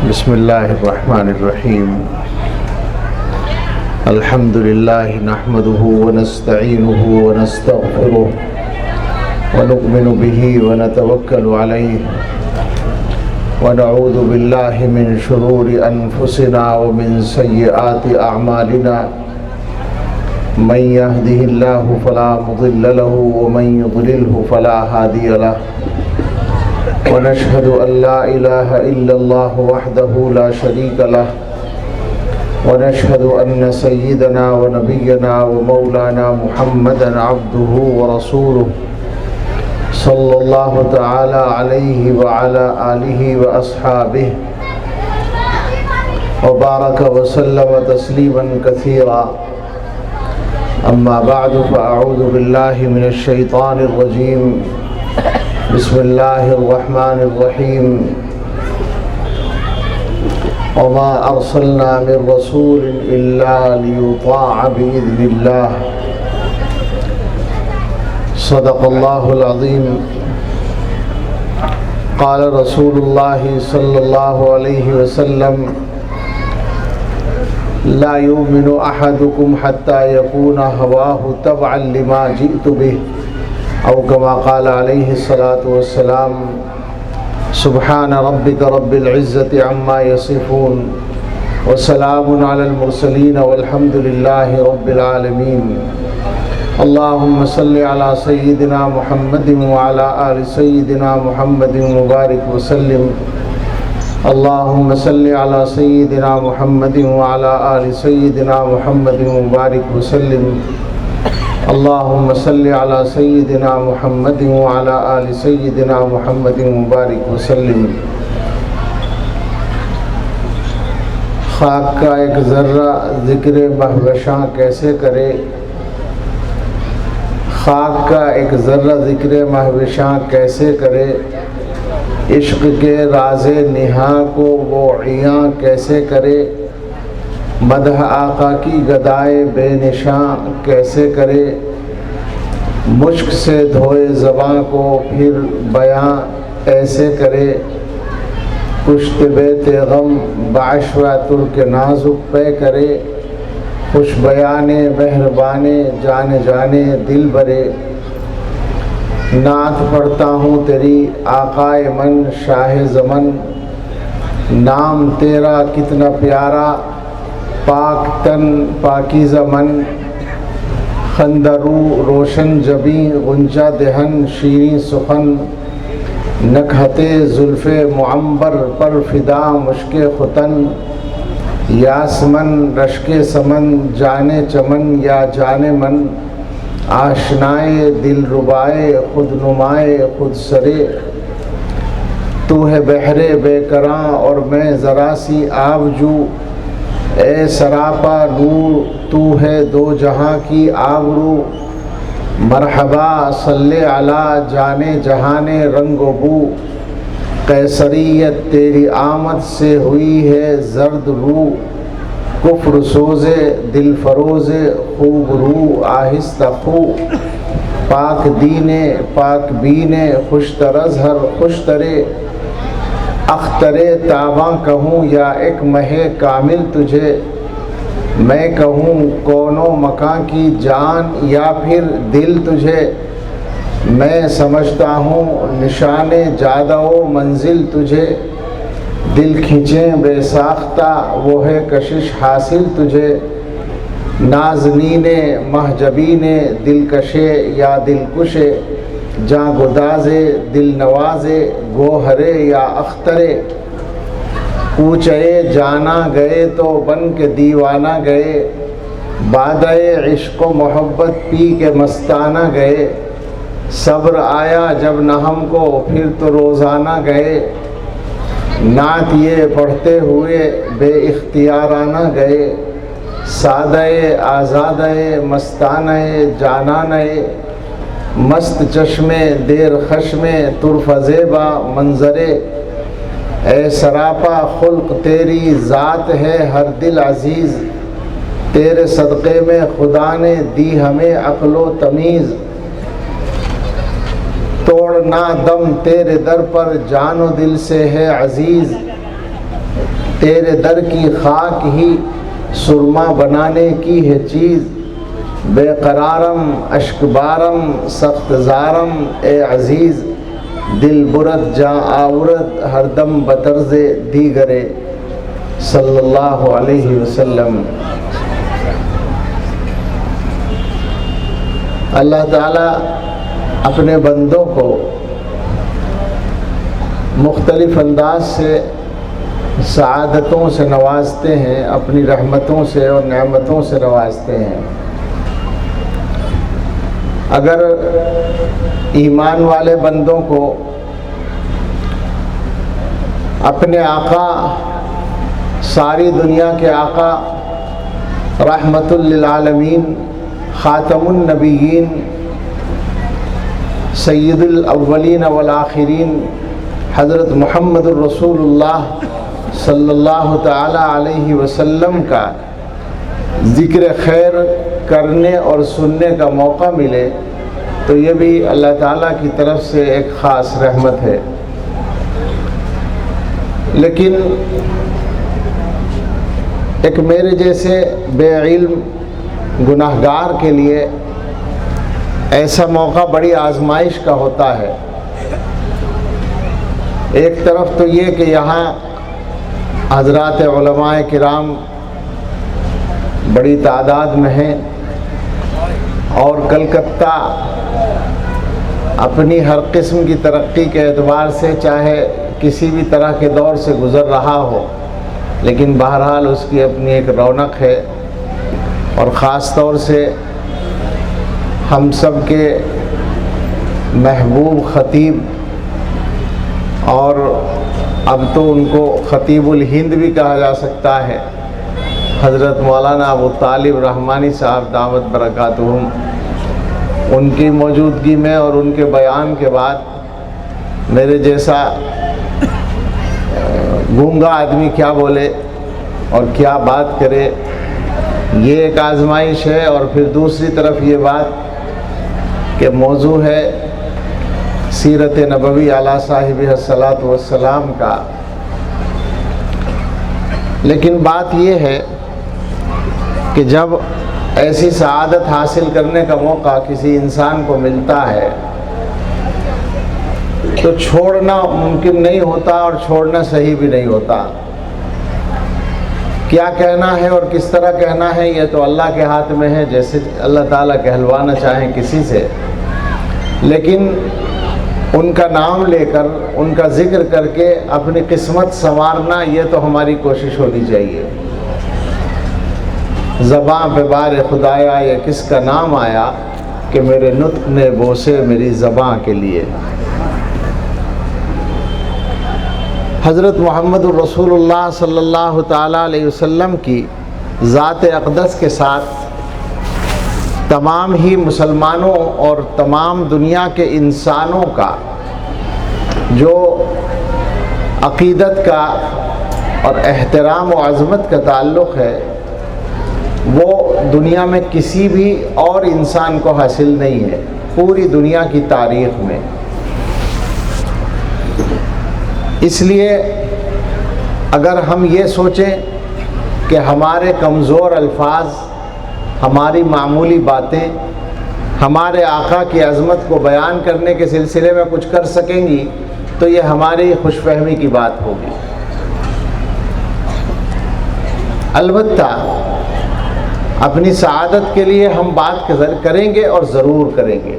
بسم اللہ الرحمن الرحیم الحمد للہ نحمده ونستعینه ونستغفره ونؤمن به ونتوکل علیہ ونعوذ باللہ من شرور انفسنا ومن سیئات اعمالنا من يهده اللہ فلا مضل له ومن يضلله فلا هادی له ونشهد أن لا إله إلا الله وحده لا شريك له ونشهد أن سيدنا ونبينا ومولانا محمدا عبده ورسوله صلى الله تعالى عليه وعلى آله وأصحابه وبارك وسلم تسليما كثيرا أما بعد فأعوذ بالله من الشيطان الرجيم بسم اللہ الرحمن الرحیم وما ارسلنا من رسول الا لیطاع باذن اللہ صدق اللہ العظیم قال رسول اللہ صلی اللہ علیہ وسلم لا يؤمن احدكم حتى يكون هواه تبعا لما جئت به او كما قال علیہ الصلاة والسلام سبحان ربک رب العزة عما يصفون وسلام علی المرسلین والحمد للہ رب العالمین اللہم صل علی سیدنا محمد وعلى آل سیدنا محمد مبارک وسلم اللہم صل علی سیدنا محمد وعلى آل سیدنا محمد مبارک وسلم اللہم صل علی سیدنا محمد وعلی آل سیدنا محمد مبارک وسلم خاک کا ایک ذرہ ذکر مہوشاں کیسے کرے خاک کا ایک ذرہ ذکر مہوشاں کیسے کرے عشق کے راز نہاں کو وہ عیاں کیسے کرے مدح آقا کی گدائے بے نشاں کیسے کرے مشک سے دھوئے زباں کو پھر بیاں ایسے کرے کشت بیت غم بعشوہ ترک نازک پہ کرے خوش بیانے مہربانے جانے جانے دل برے نعت پڑھتا ہوں تیری آقائے من شاہ زمن نام تیرا کتنا پیارا پاک تن پاکیزہ من خندرو روشن جبیں غنچہ دہن شیریں سخن نکہت زلف معمبر پر فدا مشک ختن یاسمن رشک سمن جانے چمن یا جانے من آشنائے دل ربائے خود نمائے خود سرے تو ہے بحر بے کراں اور میں ذرا سی آبجو اے سراپا نور تو ہے دو جہاں کی آبرو مرحبا صلی علی جانے جہانے رنگ و بو قیصریت تیری آمد سے ہوئی ہے زرد رو کفر سوزے دل فروزے خوب رو آہستہ خو پاک دینے پاک بینے خوش ترظہر خوش ترے اخترے تاباں کہوں یا ایک مہ کامل تجھے میں کہوں کونوں مکاں کی جان یا پھر دل تجھے میں سمجھتا ہوں نشان جادہ و منزل تجھے دل کھینچیں بے ساختہ وہ ہے کشش حاصل تجھے نازنین محجبین دلکشے یا دلکشے جاں گدازے دل نوازے گوہرے یا اخترے کوچے جانا گئے تو بن کے دیوانہ گئے بادئے عشق و محبت پی کے مستانہ گئے صبر آیا جب نہ ہم کو پھر تو روزانہ گئے نعت یہ پڑھتے ہوئے بے اختیارانہ گئے سادہ آزادہ مستانہ جانانہ مست چشمے دیر خشمے طرف زیبا منظرے اے سراپا خلق تیری ذات ہے ہر دل عزیز تیرے صدقے میں خدا نے دی ہمیں عقل و تمیز توڑنا دم تیرے در پر جان و دل سے ہے عزیز تیرے در کی خاک ہی سرما بنانے کی ہے چیز، بے قرارم اشک بارم سخت زارم اے عزیز، دل برد جاں آورد ہر دم بطرز دیگرے صلی اللہ علیہ وسلم۔ اللہ تعالیٰ اپنے بندوں کو مختلف انداز سے سعادتوں سے نوازتے ہیں، اپنی رحمتوں سے اور نعمتوں سے نوازتے ہیں۔ اگر ایمان والے بندوں کو اپنے آقا، ساری دنیا کے آقا، رحمت للعالمین، خاتم النبیین، سید الاولین والآخرین حضرت محمد الرسول اللہ صلی اللہ تعالی علیہ وسلم کا ذکر خیر کرنے اور سننے کا موقع ملے تو یہ بھی اللہ تعالیٰ کی طرف سے ایک خاص رحمت ہے۔ لیکن ایک میرے جیسے بے علم گناہگار کے لیے ایسا موقع بڑی آزمائش کا ہوتا ہے۔ ایک طرف تو یہ کہ یہاں حضرات علماء کرام بڑی تعداد میں ہیں اور کلکتہ اپنی ہر قسم کی ترقی کے اعتبار سے چاہے کسی بھی طرح کے دور سے گزر رہا ہو، لیکن بہرحال اس کی اپنی ایک رونق ہے، اور خاص طور سے ہم سب کے محبوب خطیب، اور اب تو ان کو خطیب الہند بھی کہا جا سکتا ہے، حضرت مولانا ابو طالب رحمانی صاحب دامت برکاتہم، ان کی موجودگی میں اور ان کے بیان کے بعد میرے جیسا گونگا آدمی کیا بولے اور کیا بات کرے، یہ ایک آزمائش ہے۔ اور پھر دوسری طرف یہ بات کہ موضوع ہے سیرت نبوی علی صاحب الصلاۃ والسلام کا، لیکن بات یہ ہے کہ جب ایسی سعادت حاصل کرنے کا موقع کسی انسان کو ملتا ہے تو چھوڑنا ممکن نہیں ہوتا اور چھوڑنا صحیح بھی نہیں ہوتا۔ کیا کہنا ہے اور کس طرح کہنا ہے یہ تو اللہ کے ہاتھ میں ہے، جیسے اللہ تعالیٰ کہلوانا چاہیں کسی سے، لیکن ان کا نام لے کر، ان کا ذکر کر کے اپنی قسمت سنوارنا یہ تو ہماری کوشش ہونی چاہیے۔ زباں پہ بار خدایا یہ کس کا نام آیا کہ میرے نطق نے بوسے میری زباں کے لیے۔ حضرت محمد الرسول اللہ صلی اللہ تعالیٰ علیہ وسلم کی ذات اقدس کے ساتھ تمام ہی مسلمانوں اور تمام دنیا کے انسانوں کا جو عقیدت کا اور احترام و عظمت کا تعلق ہے وہ دنیا میں کسی بھی اور انسان کو حاصل نہیں ہے، پوری دنیا کی تاریخ میں۔ اس لیے اگر ہم یہ سوچیں کہ ہمارے کمزور الفاظ، ہماری معمولی باتیں ہمارے آقا کی عظمت کو بیان کرنے کے سلسلے میں کچھ کر سکیں گی تو یہ ہماری خوش فہمی کی بات ہوگی۔ البتہ اپنی سعادت کے لیے ہم بات کریں گے اور ضرور کریں گے،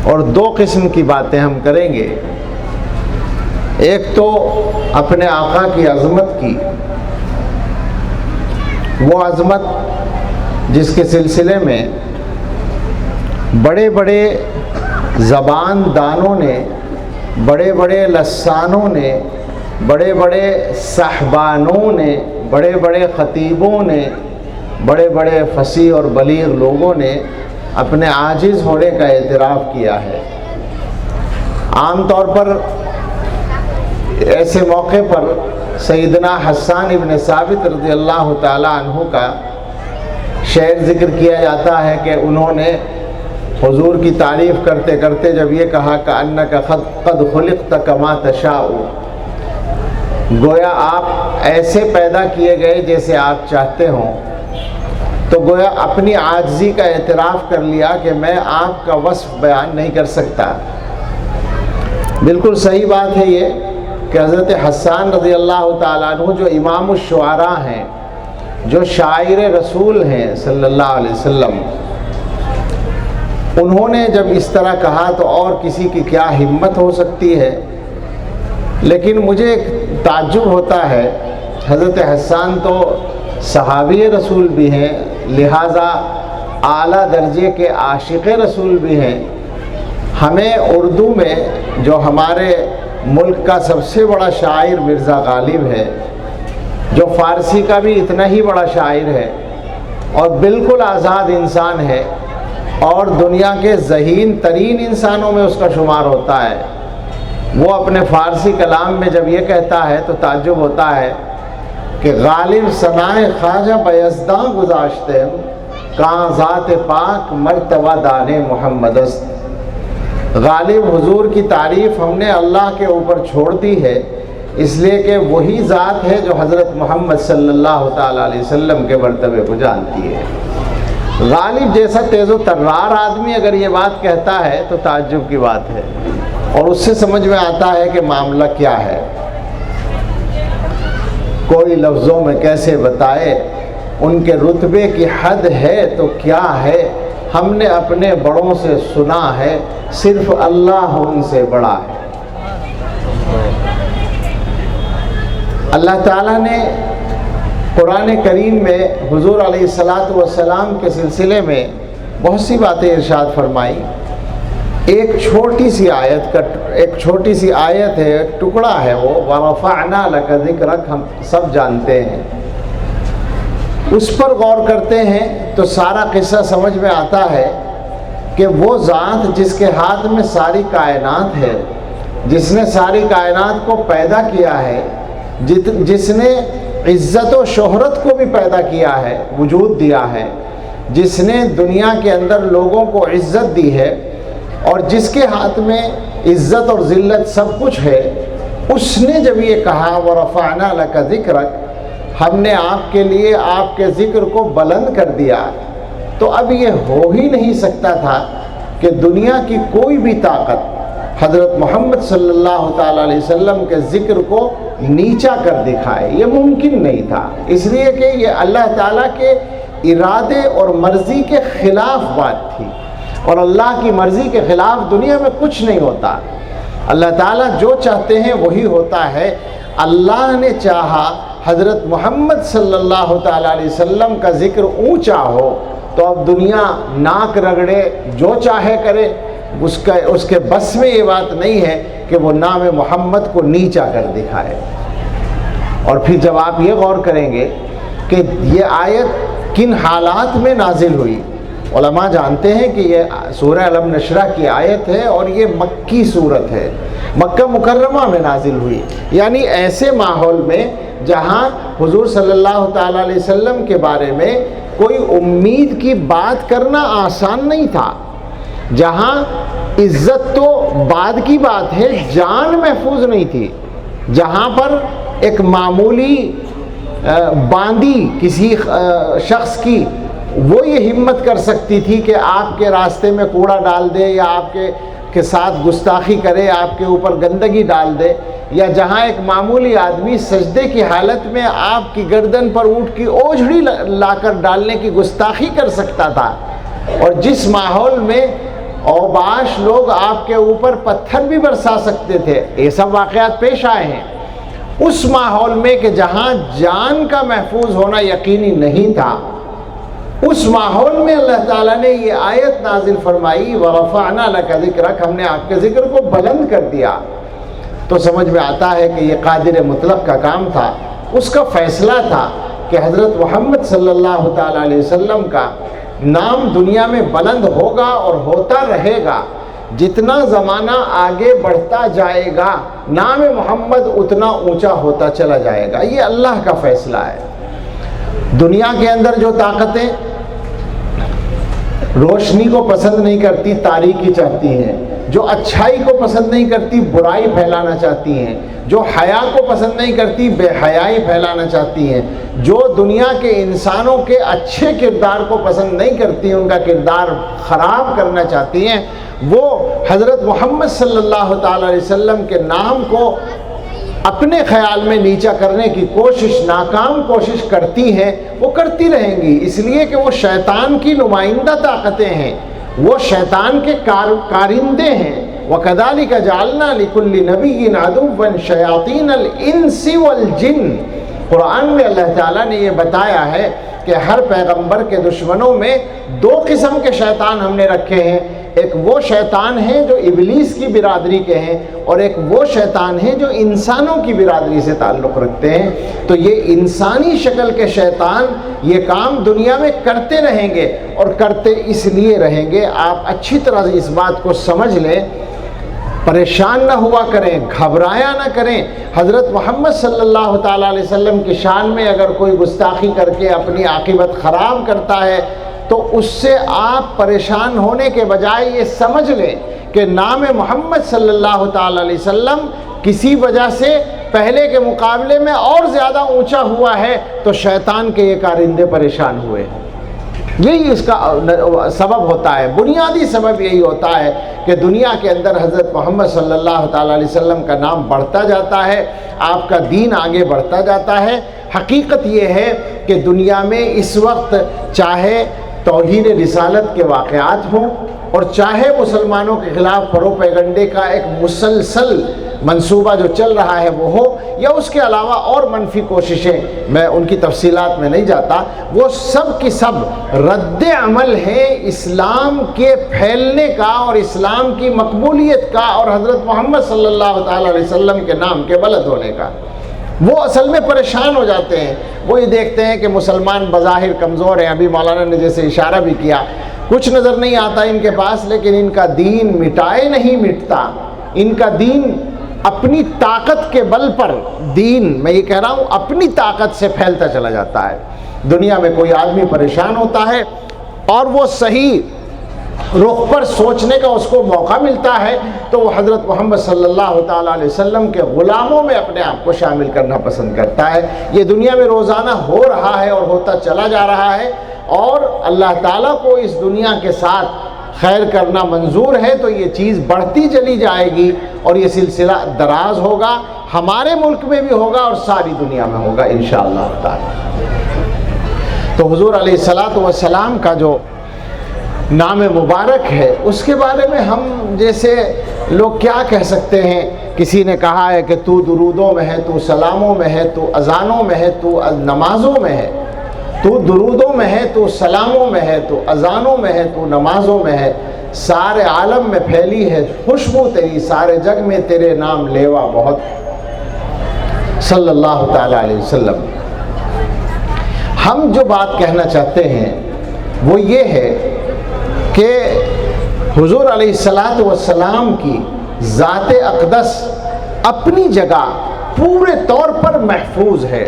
اور دو قسم کی باتیں ہم کریں گے۔ ایک تو اپنے آقا کی عظمت کی، وہ عظمت جس کے سلسلے میں بڑے بڑے زبان دانوں نے، بڑے بڑے لسانوں نے، بڑے بڑے صحبانوں نے، بڑے بڑے خطیبوں نے، بڑے بڑے فصیح اور بلیغ لوگوں نے اپنے عاجز ہونے کا اعتراف کیا ہے۔ عام طور پر ایسے موقع پر سیدنا حسان ابن ثابت رضی اللہ تعالی عنہ کا شعر ذکر کیا جاتا ہے کہ انہوں نے حضور کی تعریف کرتے کرتے جب یہ کہا کہ انک قد خلقت کما تشاء، گویا آپ ایسے پیدا کیے گئے جیسے آپ چاہتے ہوں، تو گویا اپنی عاجزی کا اعتراف کر لیا کہ میں آپ کا وصف بیان نہیں کر سکتا۔ بالکل صحیح بات ہے یہ کہ حضرت حسان رضی اللہ تعالیٰ عنہ جو امام الشعراء ہیں، جو شاعر رسول ہیں صلی اللہ علیہ وسلم، انہوں نے جب اس طرح کہا تو اور کسی کی کیا ہمت ہو سکتی ہے۔ لیکن مجھے ایک تعجب ہوتا ہے، حضرت حسان تو صحابی رسول بھی ہیں، لہٰذا اعلیٰ درجے کے عاشق رسول بھی ہیں۔ ہمیں اردو میں جو ہمارے ملک کا سب سے بڑا شاعر مرزا غالب ہے، جو فارسی کا بھی اتنا ہی بڑا شاعر ہے اور بالکل آزاد انسان ہے اور دنیا کے ذہین ترین انسانوں میں اس کا شمار ہوتا ہے، وہ اپنے فارسی کلام میں جب یہ کہتا ہے تو تعجب ہوتا ہے کہ غالب ثنائے خواجہ بیزداں گذاشتے کہاں ذات پاک مرتبہ دان محمد است۔ غالب حضور کی تعریف ہم نے اللہ کے اوپر چھوڑ دی ہے، اس لیے کہ وہی ذات ہے جو حضرت محمد صلی اللہ تعالیٰ علیہ وسلم کے مرتبے کو جانتی ہے۔ غالب جیسا تیز و ترار آدمی اگر یہ بات کہتا ہے تو تعجب کی بات ہے، اور اس سے سمجھ میں آتا ہے کہ معاملہ کیا ہے۔ کوئی لفظوں میں کیسے بتائے ان کے رتبے کی حد ہے تو کیا ہے، ہم نے اپنے بڑوں سے سنا ہے صرف اللہ ان سے بڑا ہے۔ اللہ تعالیٰ نے قرآن کریم میں حضور علیہ الصلاۃ کے سلسلے میں بہت سی باتیں ارشاد فرمائی۔ ایک چھوٹی سی آیت ہے، ایک ٹکڑا ہے، وہ وَرَفَعْنَا لَكَ ذِكْرَكَ، ہم سب جانتے ہیں، اس پر غور کرتے ہیں تو سارا قصہ سمجھ میں آتا ہے کہ وہ ذات جس کے ہاتھ میں ساری کائنات ہے، جس نے ساری کائنات کو پیدا کیا ہے، جس نے عزت و شہرت کو بھی پیدا کیا ہے، وجود دیا ہے، جس نے دنیا کے اندر لوگوں کو عزت دی ہے، اور جس کے ہاتھ میں عزت اور ذلت سب کچھ ہے، اس نے جب یہ کہا وَرَفَعْنَا لَكَ ذِكْرَكَ، ہم نے آپ کے لیے آپ کے ذکر کو بلند کر دیا، تو اب یہ ہو ہی نہیں سکتا تھا کہ دنیا کی کوئی بھی طاقت حضرت محمد صلی اللہ تعالیٰ علیہ وسلم کے ذکر کو نیچا کر دکھائے، یہ ممکن نہیں تھا، اس لیے کہ یہ اللہ تعالیٰ کے ارادے اور مرضی کے خلاف بات تھی، اور اللہ کی مرضی کے خلاف دنیا میں کچھ نہیں ہوتا۔ اللہ تعالیٰ جو چاہتے ہیں وہی ہوتا ہے۔ اللہ نے چاہا حضرت محمد صلی اللہ تعالیٰ علیہ وسلم کا ذکر اونچا ہو تو اب دنیا ناک رگڑے جو چاہے کرے، اس کے بس میں یہ بات نہیں ہے کہ وہ نام محمد کو نیچا کر دکھائے۔ اور پھر جب آپ یہ غور کریں گے کہ یہ آیت کن حالات میں نازل ہوئی، علماء جانتے ہیں کہ یہ سورہ علم نشرہ کی آیت ہے اور یہ مکی صورت ہے، مکہ مکرمہ میں نازل ہوئی، یعنی ایسے ماحول میں جہاں حضور صلی اللہ تعالیٰ علیہ وسلم کے بارے میں کوئی امید کی بات کرنا آسان نہیں تھا، جہاں عزت تو بعد کی بات ہے، جان محفوظ نہیں تھی، جہاں پر ایک معمولی باندی کسی شخص کی وہ یہ ہمت کر سکتی تھی کہ آپ کے راستے میں کوڑا ڈال دے یا آپ کے ساتھ گستاخی کرے، آپ کے اوپر گندگی ڈال دے، یا جہاں ایک معمولی آدمی سجدے کی حالت میں آپ کی گردن پر اونٹ کی اوجھڑی لا کر ڈالنے کی گستاخی کر سکتا تھا، اور جس ماحول میں اوباش لوگ آپ کے اوپر پتھر بھی برسا سکتے تھے، یہ سب واقعات پیش آئے ہیں، اس ماحول میں کہ جہاں جان کا محفوظ ہونا یقینی نہیں تھا، اس ماحول میں اللہ تعالیٰ نے یہ آیت نازل فرمائی وَرَفَعْنَا لَكَ ذِكْرَكَ، ہم نے آپ کے ذکر کو بلند کر دیا، تو سمجھ میں آتا ہے کہ یہ قادر مطلق کا کام تھا، اس کا فیصلہ تھا کہ حضرت محمد صلی اللہ تعالیٰ علیہ وسلم کا نام دنیا میں بلند ہوگا اور ہوتا رہے گا، جتنا زمانہ آگے بڑھتا جائے گا نام محمد اتنا اونچا ہوتا چلا جائے گا، یہ اللہ کا فیصلہ ہے۔ دنیا کے اندر جو طاقتیں روشنی کو پسند نہیں کرتی، تاریکی چاہتی ہیں، جو اچھائی کو پسند نہیں کرتی برائی پھیلانا چاہتی ہیں، جو حیا کو پسند نہیں کرتی بے حیائی پھیلانا چاہتی ہیں، جو دنیا کے انسانوں کے اچھے کردار کو پسند نہیں کرتی، ان کا کردار خراب کرنا چاہتی ہیں، وہ حضرت محمد صلی اللہ تعالی علیہ وسلم کے نام کو اپنے خیال میں نیچا کرنے کی ناکام کوشش کرتی ہیں، وہ کرتی رہیں گی، اس لیے کہ وہ شیطان کی نمائندہ طاقتیں ہیں، وہ شیطان کے کارندے ہیں۔ وَكَذَلِكَ جَعَلْنَا لِكُلِّ نَبِيٍّ عَدُوًّا شَيَاطِينَ الْإِنسِ وَالْجِنِّ۔ قرآن میں اللہ تعالیٰ نے یہ بتایا ہے کہ ہر پیغمبر کے دشمنوں میں دو قسم کے شیطان ہم نے رکھے ہیں، ایک وہ شیطان ہیں جو ابلیس کی برادری کے ہیں، اور ایک وہ شیطان ہیں جو انسانوں کی برادری سے تعلق رکھتے ہیں۔ تو یہ انسانی شکل کے شیطان یہ کام دنیا میں کرتے رہیں گے، اور کرتے اس لیے رہیں گے، آپ اچھی طرح سے اس بات کو سمجھ لیں، پریشان نہ ہوا کریں، گھبرایا نہ کریں۔ حضرت محمد صلی اللہ تعالیٰ علیہ وسلم کی شان میں اگر کوئی گستاخی کر کے اپنی عاقبت خراب کرتا ہے تو اس سے آپ پریشان ہونے کے بجائے یہ سمجھ لیں کہ نام محمد صلی اللہ تعالیٰ علیہ وسلم کسی وجہ سے پہلے کے مقابلے میں اور زیادہ اونچا ہوا ہے، تو شیطان کے یہ کارندے پریشان ہوئے ہیں۔ یہی اس کا سبب ہوتا ہے، بنیادی سبب یہی ہوتا ہے کہ دنیا کے اندر حضرت محمد صلی اللہ تعالیٰ علیہ وسلم کا نام بڑھتا جاتا ہے، آپ کا دین آگے بڑھتا جاتا ہے۔ حقیقت یہ ہے کہ دنیا میں اس وقت چاہے توہین رسالت کے واقعات ہوں اور چاہے مسلمانوں کے خلاف پروپیگنڈے کا ایک مسلسل منصوبہ جو چل رہا ہے وہ ہو، یا اس کے علاوہ اور منفی کوششیں، میں ان کی تفصیلات میں نہیں جاتا، وہ سب کی سب رد عمل ہے اسلام کے پھیلنے کا اور اسلام کی مقبولیت کا اور حضرت محمد صلی اللہ تعالیٰ علیہ وسلم کے نام کے بلند ہونے کا۔ وہ اصل میں پریشان ہو جاتے ہیں، وہ یہ دیکھتے ہیں کہ مسلمان بظاہر کمزور ہیں، ابھی مولانا نے جیسے اشارہ بھی کیا، کچھ نظر نہیں آتا ان کے پاس، لیکن ان کا دین مٹائے نہیں مٹتا، ان کا دین اپنی طاقت کے بل پر، دین میں یہ کہہ رہا ہوں اپنی طاقت سے پھیلتا چلا جاتا ہے۔ دنیا میں کوئی آدمی پریشان ہوتا ہے اور وہ صحیح رخ پر سوچنے کا اس کو موقع ملتا ہے تو وہ حضرت محمد صلی اللہ تعالیٰ علیہ وسلم کے غلاموں میں اپنے آپ کو شامل کرنا پسند کرتا ہے۔ یہ دنیا میں روزانہ ہو رہا ہے اور ہوتا چلا جا رہا ہے، اور اللہ تعالیٰ کو اس دنیا کے ساتھ خیر کرنا منظور ہے تو یہ چیز بڑھتی چلی جائے گی اور یہ سلسلہ دراز ہوگا، ہمارے ملک میں بھی ہوگا اور ساری دنیا میں ہوگا انشاءاللہ تعالی۔ تو حضور علیہ الصلاۃ والسلام کا جو نام مبارک ہے اس کے بارے میں ہم جیسے لوگ کیا کہہ سکتے ہیں، کسی نے کہا ہے کہ تو درودوں میں ہے، تو سلاموں میں ہے، تو اذانوں میں ہے، تو نمازوں میں ہے، تو درودوں میں ہے، تو سلاموں میں ہے، تو اذانوں میں ہے، تو نمازوں میں ہے، سارے عالم میں پھیلی ہے خوشبو تیری، سارے جگ میں تیرے نام لیوا بہت، صلی اللہ تعالیٰ علیہ وسلم۔ ہم جو بات کہنا چاہتے ہیں وہ یہ ہے کہ حضور علیہ الصلاۃ والسلام کی ذات اقدس اپنی جگہ پورے طور پر محفوظ ہے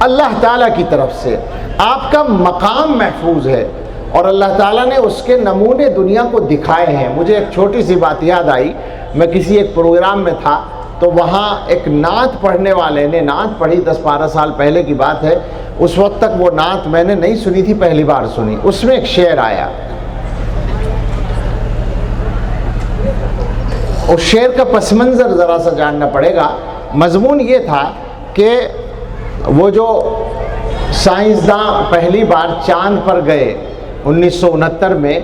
اللہ تعالیٰ کی طرف سے، آپ کا مقام محفوظ ہے، اور اللہ تعالیٰ نے اس کے نمونے دنیا کو دکھائے ہیں۔ مجھے ایک چھوٹی سی بات یاد آئی، میں کسی ایک پروگرام میں تھا تو وہاں ایک نعت پڑھنے والے نے نعت پڑھی، 10-12 سال پہلے کی بات ہے، اس وقت تک وہ نعت میں نے نہیں سنی تھی، پہلی بار سنی۔ اس میں ایک شعر آیا، اس شعر کا پس منظر ذرا سا جاننا پڑے گا۔ مضمون یہ تھا کہ وہ جو سائنسداں پہلی بار چاند پر گئے 1969 میں،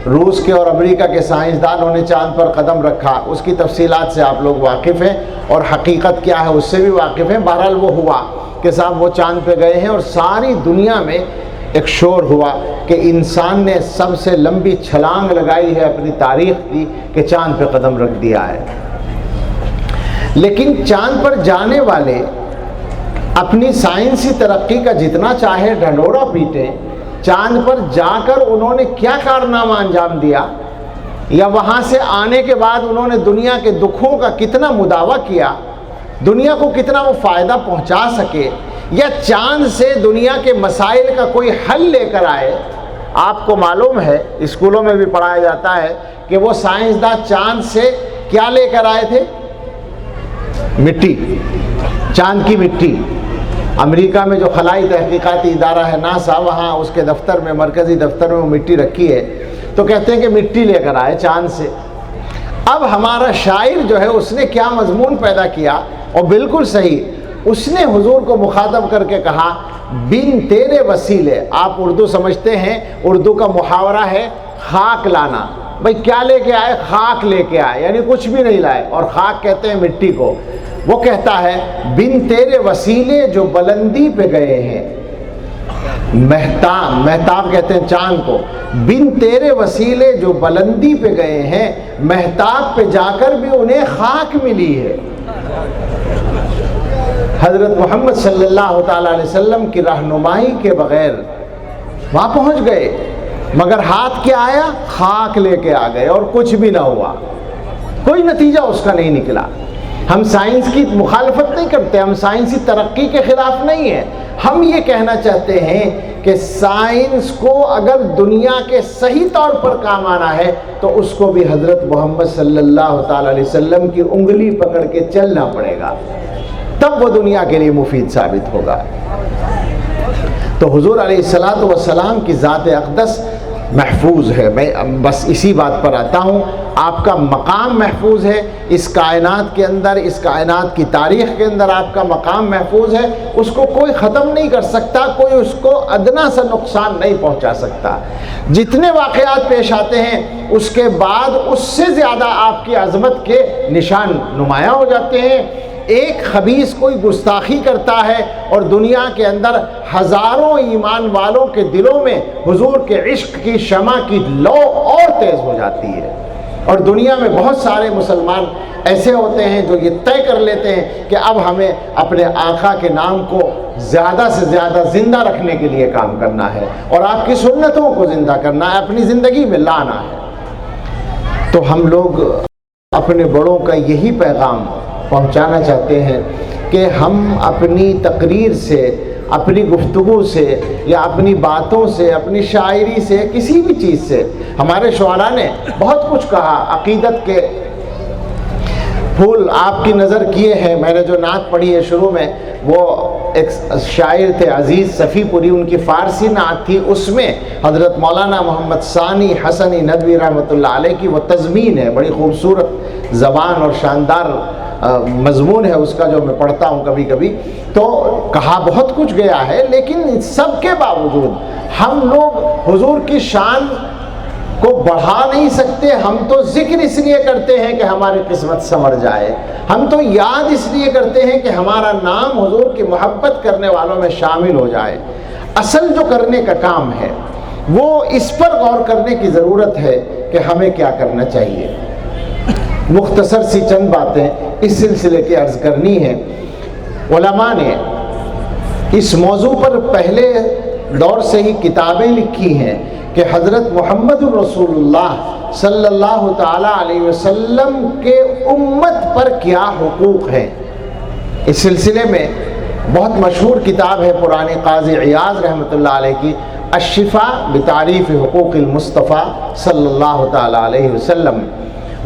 روس کے اور امریکہ کے سائنسدانوں نے چاند پر قدم رکھا، اس کی تفصیلات سے آپ لوگ واقف ہیں اور حقیقت کیا ہے اس سے بھی واقف ہیں۔ بہرحال وہ ہوا کہ صاحب وہ چاند پہ گئے ہیں اور ساری دنیا میں ایک شور ہوا کہ انسان نے سب سے لمبی چھلانگ لگائی ہے اپنی تاریخ کی کہ چاند پہ قدم رکھ دیا ہے۔ لیکن چاند پر جانے والے اپنی سائنسی ترقی کا جتنا چاہے ڈھنڈورا پیٹیں، چاند پر جا کر انہوں نے کیا کارنامہ انجام دیا، یا وہاں سے آنے کے بعد انہوں نے دنیا کے دکھوں کا کتنا مداوع کیا، دنیا کو کتنا وہ فائدہ پہنچا سکے، یا چاند سے دنیا کے مسائل کا کوئی حل لے کر آئے، آپ کو معلوم ہے اسکولوں میں بھی پڑھایا جاتا ہے کہ وہ سائنسداں چاند سے کیا لے کر آئے تھے؟ مٹی، چاند کی مٹی۔ امریکہ میں جو خلائی تحقیقاتی ادارہ ہے ناسا، وہاں اس کے دفتر میں، مرکزی دفتر میں وہ مٹی رکھی ہے، تو کہتے ہیں کہ مٹی لے کر آئے چاند سے۔ اب ہمارا شاعر جو ہے اس نے کیا مضمون پیدا کیا، اور بالکل صحیح، اس نے حضور کو مخاطب کر کے کہا بن تیرے وسیلے۔ آپ اردو سمجھتے ہیں، اردو کا محاورہ ہے خاک لانا۔ بھئی کیا لے کے آئے؟ خاک لے کے آئے، یعنی کچھ بھی نہیں لائے، اور خاک کہتے ہیں مٹی کو۔ وہ کہتا ہے بن تیرے وسیلے جو بلندی پہ گئے ہیں، مہتاب، مہتاب کہتے ہیں چاند کو، بن تیرے وسیلے جو بلندی پہ گئے ہیں، مہتاب پہ جا کر بھی انہیں خاک ملی ہے۔ حضرت محمد صلی اللہ تعالیٰ علیہ وسلم کی رہنمائی کے بغیر وہاں پہنچ گئے، مگر ہاتھ کیا آیا؟ خاک لے کے آ گئے، اور کچھ بھی نہ ہوا، کوئی نتیجہ اس کا نہیں نکلا۔ ہم سائنس کی مخالفت نہیں کرتے، ہم سائنسی ترقی کے خلاف نہیں ہیں، ہم یہ کہنا چاہتے ہیں کہ سائنس کو اگر دنیا کے صحیح طور پر کام آنا ہے تو اس کو بھی حضرت محمد صلی اللہ تعالیٰ علیہ وسلم کی انگلی پکڑ کے چلنا پڑے گا، تب وہ دنیا کے لیے مفید ثابت ہوگا۔ تو حضور علیہ الصلاۃ والسلام کی ذات اقدس محفوظ ہے۔ میں بس اسی بات پر آتا ہوں، آپ کا مقام محفوظ ہے اس کائنات کے اندر، اس کائنات کی تاریخ کے اندر آپ کا مقام محفوظ ہے، اس کو کوئی ختم نہیں کر سکتا، کوئی اس کو ادنا سا نقصان نہیں پہنچا سکتا۔ جتنے واقعات پیش آتے ہیں اس کے بعد اس سے زیادہ آپ کی عظمت کے نشان نمایاں ہو جاتے ہیں۔ ایک خبیث کوئی گستاخی کرتا ہے اور دنیا کے اندر ہزاروں ایمان والوں کے دلوں میں حضور کے عشق کی شمع کی لو اور تیز ہو جاتی ہے، اور دنیا میں بہت سارے مسلمان ایسے ہوتے ہیں جو یہ طے کر لیتے ہیں کہ اب ہمیں اپنے آقا کے نام کو زیادہ سے زیادہ زندہ رکھنے کے لیے کام کرنا ہے، اور آپ کی سنتوں کو زندہ کرنا ہے، اپنی زندگی میں لانا ہے۔ تو ہم لوگ اپنے بڑوں کا یہی پیغام پہنچانا چاہتے ہیں کہ ہم اپنی تقریر سے، اپنی گفتگو سے، یا اپنی باتوں سے، اپنی شاعری سے، کسی بھی چیز سے، ہمارے شعراء نے بہت کچھ کہا، عقیدت کے پھول آپ کی نظر کیے ہیں۔ میں نے جو نعت پڑھی ہے شروع میں، وہ ایک شاعر تھے عزیز صفی پوری، ان کی فارسی نعت تھی، اس میں حضرت مولانا محمد ثانی حسنی ندوی رحمۃ اللہ علیہ کی وہ تضمین ہے، بڑی خوبصورت زبان اور شاندار مضمون ہے اس کا، جو میں پڑھتا ہوں کبھی کبھی۔ تو کہا بہت کچھ گیا ہے، لیکن سب کے باوجود ہم لوگ حضور کی شان کو بڑھا نہیں سکتے۔ ہم تو ذکر اس لیے کرتے ہیں کہ ہماری قسمت سنور جائے، ہم تو یاد اس لیے کرتے ہیں کہ ہمارا نام حضور کی محبت کرنے والوں میں شامل ہو جائے۔ اصل جو کرنے کا کام ہے وہ اس پر غور کرنے کی ضرورت ہے کہ ہمیں کیا کرنا چاہیے۔ مختصر سی چند باتیں اس سلسلے کی عرض کرنی ہے۔ علماء نے اس موضوع پر پہلے دور سے ہی کتابیں لکھی ہیں کہ حضرت محمد رسول اللہ صلی اللہ تعالیٰ علیہ وسلم کے امت پر کیا حقوق ہیں۔ اس سلسلے میں بہت مشہور کتاب ہے پرانی قاضی عیاض رحمۃ اللہ علیہ کی، الشفا بتعریف حقوق المصطفیٰ صلی اللہ تعالیٰ علیہ وسلم۔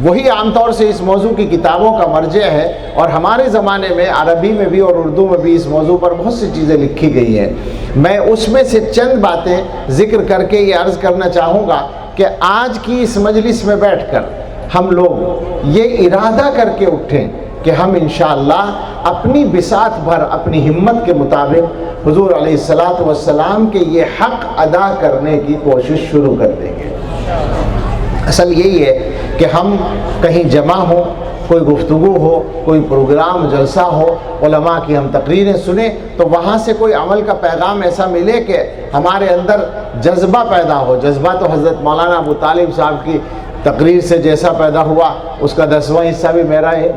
وہی عام طور سے اس موضوع کی کتابوں کا مرجع ہے، اور ہمارے زمانے میں عربی میں بھی اور اردو میں بھی اس موضوع پر بہت سی چیزیں لکھی گئی ہیں۔ میں اس میں سے چند باتیں ذکر کر کے یہ عرض کرنا چاہوں گا کہ آج کی اس مجلس میں بیٹھ کر ہم لوگ یہ ارادہ کر کے اٹھیں کہ ہم انشاءاللہ اپنی بساط بھر، اپنی ہمت کے مطابق حضور علیہ الصلاۃ والسلام کے یہ حق ادا کرنے کی کوشش شروع کر دیں گے۔ اصل یہی ہے کہ ہم کہیں جمع ہوں، کوئی گفتگو ہو، کوئی پروگرام جلسہ ہو، علماء کی ہم تقریریں سنیں، تو وہاں سے کوئی عمل کا پیغام ایسا ملے کہ ہمارے اندر جذبہ پیدا ہو۔ جذبہ تو حضرت مولانا ابو طالب صاحب کی تقریر سے جیسا پیدا ہوا اس کا 10واں حصہ بھی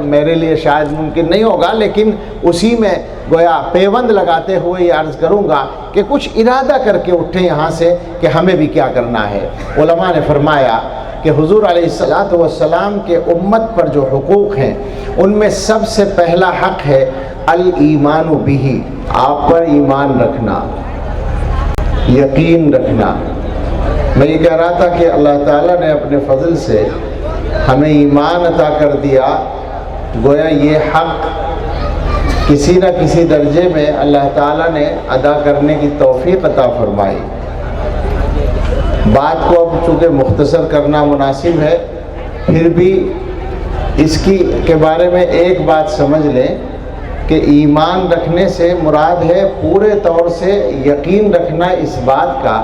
میرے لیے شاید ممکن نہیں ہوگا، لیکن اسی میں گویا پیوند لگاتے ہوئے یہ عرض کروں گا کہ کچھ ارادہ کر کے اٹھیں یہاں سے کہ ہمیں بھی کیا کرنا ہے۔ علماء نے فرمایا کہ حضور علیہ الصلاۃ والسلام کے امت پر جو حقوق ہیں ان میں سب سے پہلا حق ہے الایمان بہ، آپ پر ایمان رکھنا، یقین رکھنا۔ میں یہ کہہ رہا تھا کہ اللہ تعالیٰ نے اپنے فضل سے ہمیں ایمان عطا کر دیا، گویا یہ حق کسی نہ کسی درجے میں اللہ تعالیٰ نے ادا کرنے کی توفیق عطا فرمائی۔ بات کو اب چونکہ مختصر کرنا مناسب ہے، پھر بھی اس کے بارے میں ایک بات سمجھ لیں کہ ایمان رکھنے سے مراد ہے پورے طور سے یقین رکھنا اس بات کا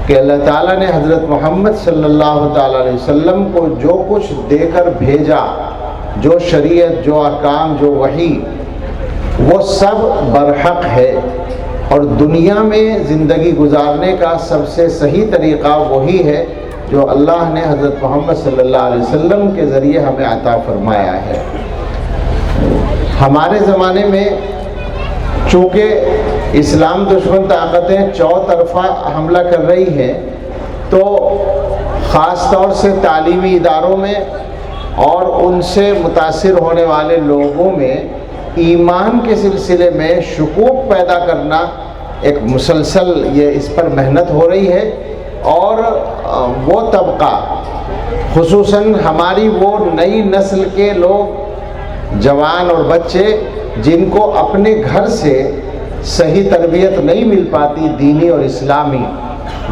کہ اللہ تعالیٰ نے حضرت محمد صلی اللہ تعالیٰ علیہ وسلم کو جو کچھ دے کر بھیجا، جو شریعت، جو احکام، جو وحی، وہ سب برحق ہے، اور دنیا میں زندگی گزارنے کا سب سے صحیح طریقہ وہی ہے جو اللہ نے حضرت محمد صلی اللہ علیہ وسلم کے ذریعے ہمیں عطا فرمایا ہے۔ ہمارے زمانے میں چونکہ اسلام دشمن طاقتیں چوطرفہ حملہ کر رہی ہیں، تو خاص طور سے تعلیمی اداروں میں اور ان سے متاثر ہونے والے لوگوں میں ایمان کے سلسلے میں شکوک پیدا کرنا ایک مسلسل یہ اس پر محنت ہو رہی ہے، اور وہ طبقہ خصوصاً ہماری وہ نئی نسل کے لوگ، جوان اور بچے جن کو اپنے گھر سے صحیح تربیت نہیں مل پاتی دینی اور اسلامی،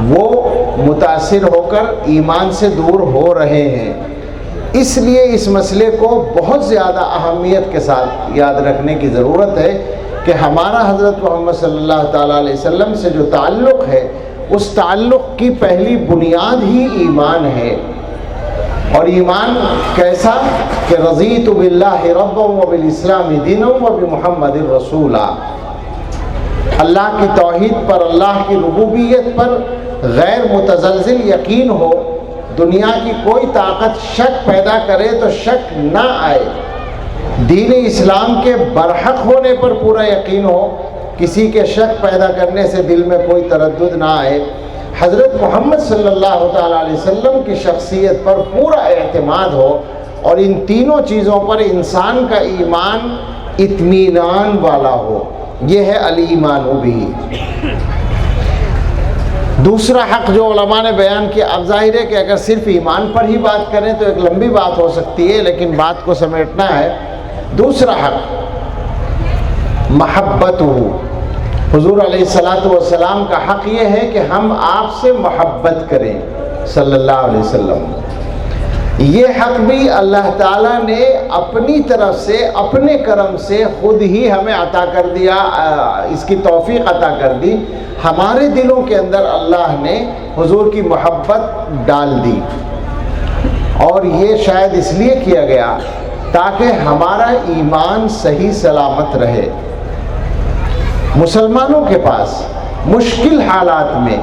وہ متاثر ہو کر ایمان سے دور ہو رہے ہیں۔ اس لیے اس مسئلے کو بہت زیادہ اہمیت کے ساتھ یاد رکھنے کی ضرورت ہے کہ ہمارا حضرت محمد صلی اللہ تعالیٰ علیہ وسلم سے جو تعلق ہے، اس تعلق کی پہلی بنیاد ہی ایمان ہے۔ اور ایمان کیسا کہ رضیت باللہ ربا وبالاسلام دینا وبمحمد رسولا، اللہ کی توحید پر، اللہ کی ربوبیت پر غیر متزلزل یقین ہو، دنیا کی کوئی طاقت شک پیدا کرے تو شک نہ آئے، دین اسلام کے برحق ہونے پر پورا یقین ہو، کسی کے شک پیدا کرنے سے دل میں کوئی تردد نہ آئے، حضرت محمد صلی اللہ تعالیٰ علیہ وسلم کی شخصیت پر پورا اعتماد ہو، اور ان تینوں چیزوں پر انسان کا ایمان اطمینان والا ہو، یہ ہے الایمان بھی۔ دوسرا حق جو علماء نے بیان کیا، اب ظاہر ہے کہ اگر صرف ایمان پر ہی بات کریں تو ایک لمبی بات ہو سکتی ہے، لیکن بات کو سمیٹنا ہے۔ دوسرا حق محبت ہو، حضور علیہ السلام کا حق یہ ہے کہ ہم آپ سے محبت کریں صلی اللہ علیہ وسلم۔ یہ حق بھی اللہ تعالیٰ نے اپنی طرف سے، اپنے کرم سے خود ہی ہمیں عطا کر دیا، اس کی توفیق عطا کر دی۔ ہمارے دلوں کے اندر اللہ نے حضور کی محبت ڈال دی، اور یہ شاید اس لیے کیا گیا تاکہ ہمارا ایمان صحیح سلامت رہے۔ مسلمانوں کے پاس مشکل حالات میں،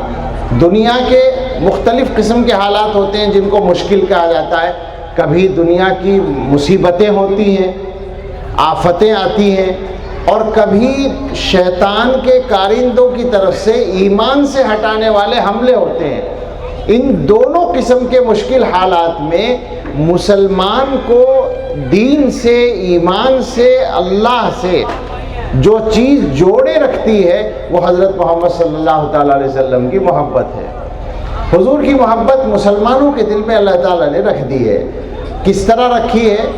دنیا کے مختلف قسم کے حالات ہوتے ہیں جن کو مشکل کہا جاتا ہے، کبھی دنیا کی مصیبتیں ہوتی ہیں، آفتیں آتی ہیں، اور کبھی شیطان کے کارندوں کی طرف سے ایمان سے ہٹانے والے حملے ہوتے ہیں۔ ان دونوں قسم کے مشکل حالات میں مسلمان کو دین سے، ایمان سے، اللہ سے جو چیز جوڑے رکھتی ہے وہ حضرت محمد صلی اللہ تعالیٰ علیہ وسلم کی محبت ہے۔ حضور کی محبت مسلمانوں کے دل میں اللہ تعالیٰ نے رکھ دی ہے۔ کس طرح رکھی ہے؟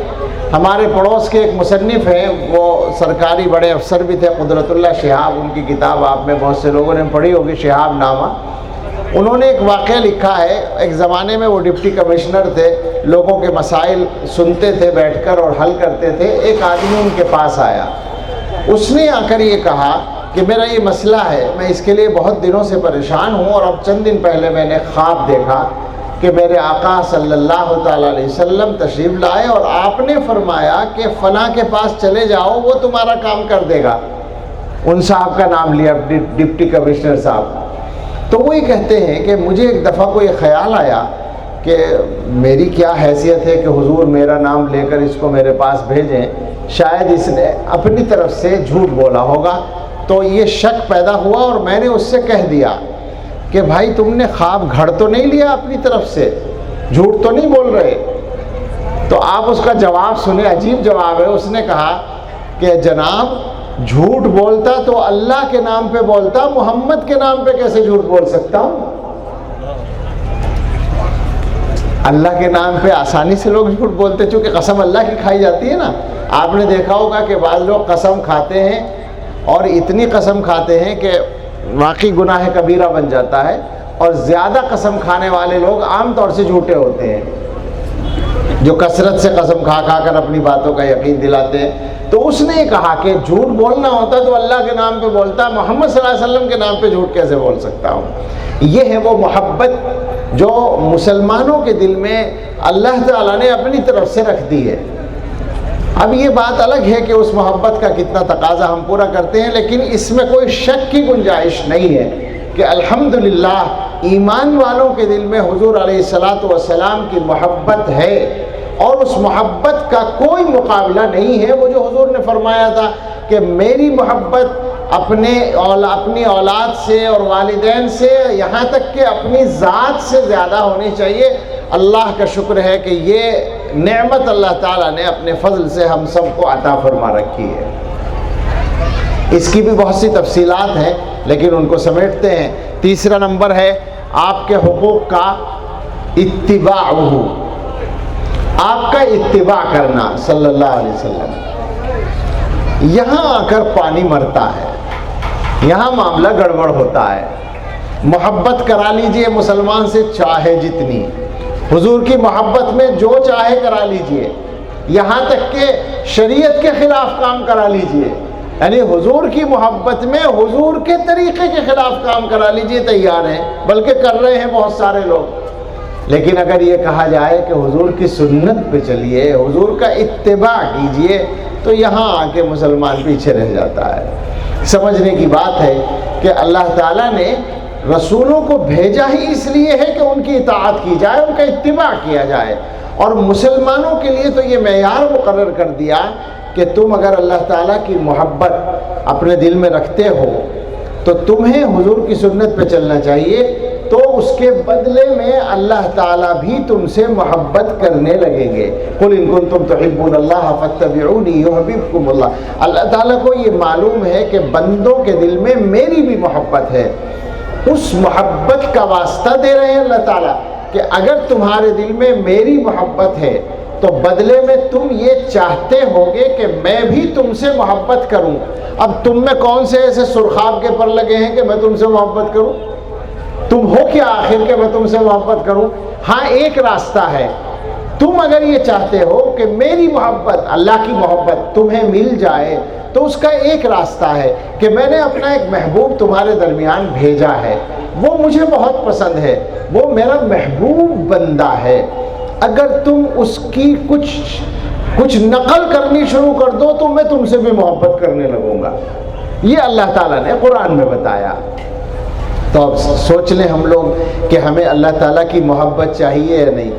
ہمارے پڑوس کے ایک مصنف ہیں، وہ سرکاری بڑے افسر بھی تھے، قدرت اللہ شہاب، ان کی کتاب آپ میں بہت سے لوگوں نے پڑھی ہوگی، شہاب نامہ۔ انہوں نے ایک واقعہ لکھا ہے، ایک زمانے میں وہ ڈپٹی کمشنر تھے، لوگوں کے مسائل سنتے تھے بیٹھ کر اور حل کرتے تھے۔ ایک آدمی ان کے پاس آیا، اس نے آ کر یہ کہا کہ میرا یہ مسئلہ ہے، میں اس کے لیے بہت دنوں سے پریشان ہوں، اور اب چند دن پہلے میں نے خواب دیکھا کہ میرے آقا صلی اللہ تعالیٰ علیہ وسلم تشریف لائے اور آپ نے فرمایا کہ فلاں کے پاس چلے جاؤ، وہ تمہارا کام کر دے گا۔ ان صاحب کا نام لیا، ڈپٹی کمشنر صاحب۔ تو وہ یہ کہتے ہیں کہ مجھے ایک دفعہ کو یہ خیال آیا کہ میری کیا حیثیت ہے کہ حضور میرا نام لے کر اس کو میرے پاس بھیجیں، شاید اس نے اپنی طرف سے جھوٹ بولا ہوگا۔ تو یہ شک پیدا ہوا، اور میں نے اس سے کہہ دیا کہ بھائی تم نے خواب گھڑ تو نہیں لیا اپنی طرف سے، جھوٹ تو نہیں بول رہے؟ تو آپ اس کا جواب سنیں، عجیب جواب ہے۔ اس نے کہا کہ جناب جھوٹ بولتا تو اللہ کے نام پہ بولتا، محمد کے نام پہ کیسے جھوٹ بول سکتا ہوں؟ اللہ کے نام پہ آسانی سے لوگ جھوٹ بولتے، چونکہ قسم اللہ کی کھائی جاتی ہے نا۔ آپ نے دیکھا ہوگا کہ بعض لوگ قسم کھاتے ہیں اور اتنی قسم کھاتے ہیں کہ واقعی گناہ کبیرہ بن جاتا ہے، اور زیادہ قسم کھانے والے لوگ عام طور سے جھوٹے ہوتے ہیں، جو کثرت سے قسم کھا کھا کر اپنی باتوں کا یقین دلاتے ہیں۔ تو اس نے کہا کہ جھوٹ بولنا ہوتا تو اللہ کے نام پہ بولتا، محمد صلی اللہ علیہ وسلم کے نام پہ جھوٹ کیسے بول سکتا ہوں؟ یہ ہے وہ محبت جو مسلمانوں کے دل میں اللہ تعالیٰ نے اپنی طرف سے رکھ دی ہے۔ اب یہ بات الگ ہے کہ اس محبت کا کتنا تقاضا ہم پورا کرتے ہیں، لیکن اس میں کوئی شک کی گنجائش نہیں ہے کہ الحمدللہ ایمان والوں کے دل میں حضور علیہ الصلاۃ والسلام کی محبت ہے، اور اس محبت کا کوئی مقابلہ نہیں ہے۔ وہ جو حضور نے فرمایا تھا کہ میری محبت اپنی اولاد سے اور والدین سے، یہاں تک کہ اپنی ذات سے زیادہ ہونی چاہیے، اللہ کا شکر ہے کہ یہ نعمت اللہ تعالیٰ نے اپنے فضل سے ہم سب کو عطا فرما رکھی ہے۔ اس کی بھی بہت سی تفصیلات ہیں، لیکن ان کو سمیٹتے ہیں۔ تیسرا نمبر ہے آپ کے حقوق کا اتباع، آپ کا اتباع کرنا صلی اللہ علیہ وسلم۔ یہاں آ کر پانی مرتا ہے، یہاں معاملہ گڑبڑ ہوتا ہے۔ محبت کرا لیجئے مسلمان سے چاہے جتنی، حضور کی محبت میں جو چاہے کرا لیجئے، یہاں تک کہ شریعت کے خلاف کام کرا لیجئے، یعنی حضور کی محبت میں حضور کے طریقے کے خلاف کام کرا لیجئے، تیار ہیں، بلکہ کر رہے ہیں بہت سارے لوگ۔ لیکن اگر یہ کہا جائے کہ حضور کی سنت پہ چلیے، حضور کا اتباع کیجئے، تو یہاں آ کے مسلمان پیچھے رہ جاتا ہے۔ سمجھنے کی بات ہے کہ اللہ تعالیٰ نے رسولوں کو بھیجا ہی اس لیے ہے کہ ان کی اطاعت کی جائے، ان کا اتباع کیا جائے، اور مسلمانوں کے لیے تو یہ معیار مقرر کر دیا کہ تم اگر اللہ تعالیٰ کی محبت اپنے دل میں رکھتے ہو تو تمہیں حضور کی سنت پہ چلنا چاہیے، تو اس کے بدلے میں اللہ تعالیٰ بھی تم سے محبت کرنے لگیں گے۔ قُلْ إِن كُنتُمْ تُحِبُّونَ اللَّهَ فَاتَّبِعُونِي يُحْبِبْكُمُ اللَّهُ۔ اللہ تعالیٰ کو یہ معلوم ہے کہ بندوں کے دل میں میری بھی محبت ہے، اس محبت کا واسطہ دے رہے ہیں اللہ تعالیٰ کہ اگر تمہارے دل میں میری محبت ہے تو بدلے میں تم یہ چاہتے ہوگے کہ میں بھی تم سے محبت کروں۔ اب تم میں کون سے ایسے سرخاب کے پر لگے ہیں کہ میں تم سے محبت کروں؟ تم ہو کیا آخر کہ میں تم سے محبت کروں؟ ہاں ایک راستہ ہے، تم اگر یہ چاہتے ہو کہ میری محبت، اللہ کی محبت تمہیں مل جائے، تو اس کا ایک راستہ ہے کہ میں نے اپنا ایک محبوب تمہارے درمیان بھیجا ہے، وہ مجھے بہت پسند ہے، وہ میرا محبوب بندہ ہے، اگر تم اس کی کچھ نقل کرنی شروع کر دو تو میں تم سے بھی محبت کرنے لگوں گا۔ یہ اللہ تعالیٰ نے قرآن میں بتایا۔ تو اب سوچ لیں ہم لوگ کہ ہمیں اللہ تعالیٰ کی محبت چاہیے یا نہیں۔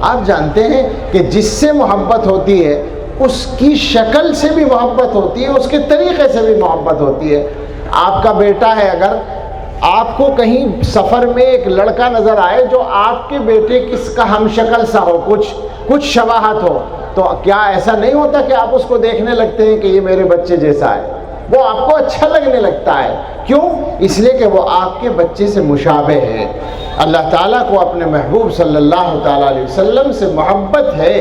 آپ جانتے ہیں کہ جس سے محبت ہوتی ہے اس کی شکل سے بھی محبت ہوتی ہے، اس کے طریقے سے بھی محبت ہوتی ہے۔ آپ کا بیٹا ہے، اگر آپ کو کہیں سفر میں ایک لڑکا نظر آئے جو آپ کے بیٹے کس کا ہم شکل سا ہو، کچھ شباہت ہو، تو کیا ایسا نہیں ہوتا کہ آپ اس کو دیکھنے لگتے ہیں کہ یہ میرے بچے جیسا ہے؟ وہ آپ کو اچھا لگنے لگتا ہے۔ کیوں؟ اس لیے کہ وہ آپ کے بچے سے مشابہ ہے۔ اللہ تعالیٰ کو اپنے محبوب صلی اللہ تعالیٰ علیہ وسلم سے محبت ہے،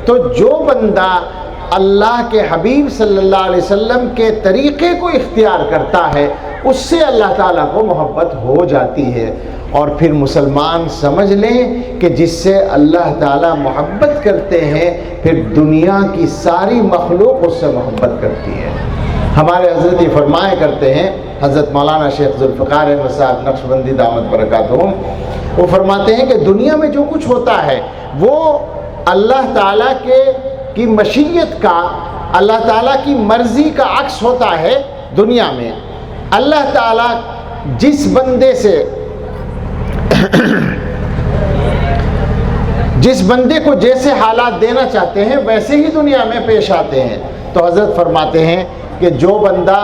تو جو بندہ اللہ کے حبیب صلی اللہ علیہ وسلم کے طریقے کو اختیار کرتا ہے اس سے اللہ تعالیٰ کو محبت ہو جاتی ہے۔ اور پھر مسلمان سمجھ لیں کہ جس سے اللہ تعالیٰ محبت کرتے ہیں پھر دنیا کی ساری مخلوق اس سے محبت کرتی ہے۔ ہمارے حضرت یہ فرمایا کرتے ہیں، حضرت مولانا شیخ ذوالفقار احمد صاحب نقشبندی دامت برکاتہم، وہ فرماتے ہیں کہ دنیا میں جو کچھ ہوتا ہے وہ اللہ تعالیٰ کی مشیت کا، اللہ تعالیٰ کی مرضی کا عکس ہوتا ہے۔ دنیا میں اللہ تعالیٰ جس بندے کو جیسے حالات دینا چاہتے ہیں ویسے ہی دنیا میں پیش آتے ہیں۔ تو حضرت فرماتے ہیں کہ جو بندہ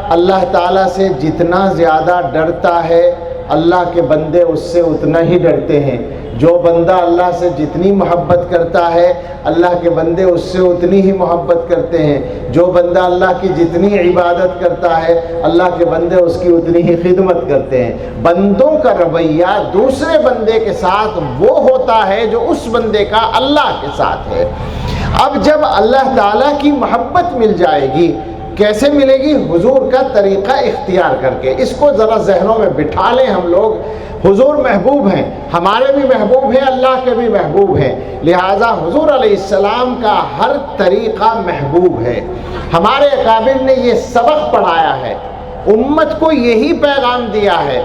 اللہ تعالیٰ سے جتنا زیادہ ڈرتا ہے اللہ کے بندے اس سے اتنا ہی ڈرتے ہیں۔ جو بندہ اللہ سے جتنی محبت کرتا ہے اللہ کے بندے اس سے اتنی ہی محبت کرتے ہیں۔ جو بندہ اللہ کی جتنی عبادت کرتا ہے اللہ کے بندے اس کی اتنی ہی خدمت کرتے ہیں۔ بندوں کا رویہ دوسرے بندے کے ساتھ وہ ہوتا ہے جو اس بندے کا اللہ کے ساتھ ہے۔ اب جب اللہ تعالیٰ کی محبت مل جائے گی، کیسے ملے گی؟ حضور کا طریقہ اختیار کر کے۔ اس کو ذرا ذہنوں میں بٹھا لیں ہم لوگ۔ حضور محبوب ہیں، ہمارے بھی محبوب ہیں، اللہ کے بھی محبوب ہیں، لہٰذا حضور علیہ السلام کا ہر طریقہ محبوب ہے۔ ہمارے اکابر نے یہ سبق پڑھایا ہے، امت کو یہی پیغام دیا ہے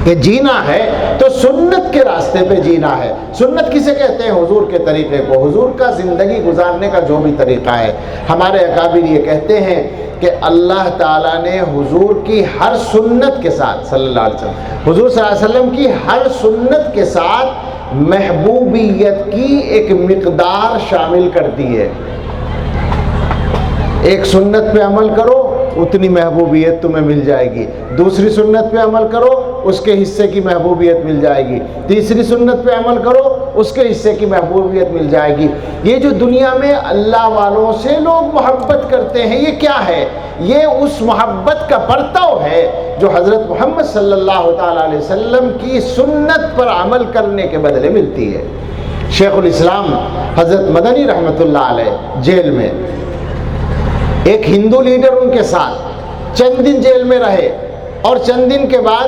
کہ جینا ہے تو سنت کے راستے پہ جینا ہے۔ سنت کسے کہتے ہیں؟ حضور کے طریقے کو، حضور کا زندگی گزارنے کا جو بھی طریقہ ہے۔ ہمارے اکابر یہ کہتے ہیں کہ اللہ تعالیٰ نے حضور کی ہر سنت کے ساتھ صلی اللہ علیہ وسلم، حضور صلی اللہ علیہ وسلم کی ہر سنت کے ساتھ محبوبیت کی ایک مقدار شامل کر دی ہے۔ ایک سنت پہ عمل کرو اتنی محبوبیت تمہیں مل جائے گی، دوسری سنت پہ عمل کرو اس کے حصے کی محبوبیت مل جائے گی، تیسری سنت پہ عمل کرو اس کے حصے کی محبوبیت مل جائے گی۔ یہ جو دنیا میں اللہ والوں سے لوگ محبت کرتے ہیں یہ کیا ہے؟ یہ اس محبت کا پرتو ہے جو حضرت محمد صلی اللہ تعالیٰ علیہ وسلم کی سنت پر عمل کرنے کے بدلے ملتی ہے۔ شیخ الاسلام حضرت مدنی رحمۃ اللہ علیہ جیل میں، ایک ہندو لیڈر ان کے ساتھ چند دن جیل میں رہے، اور چند دن کے بعد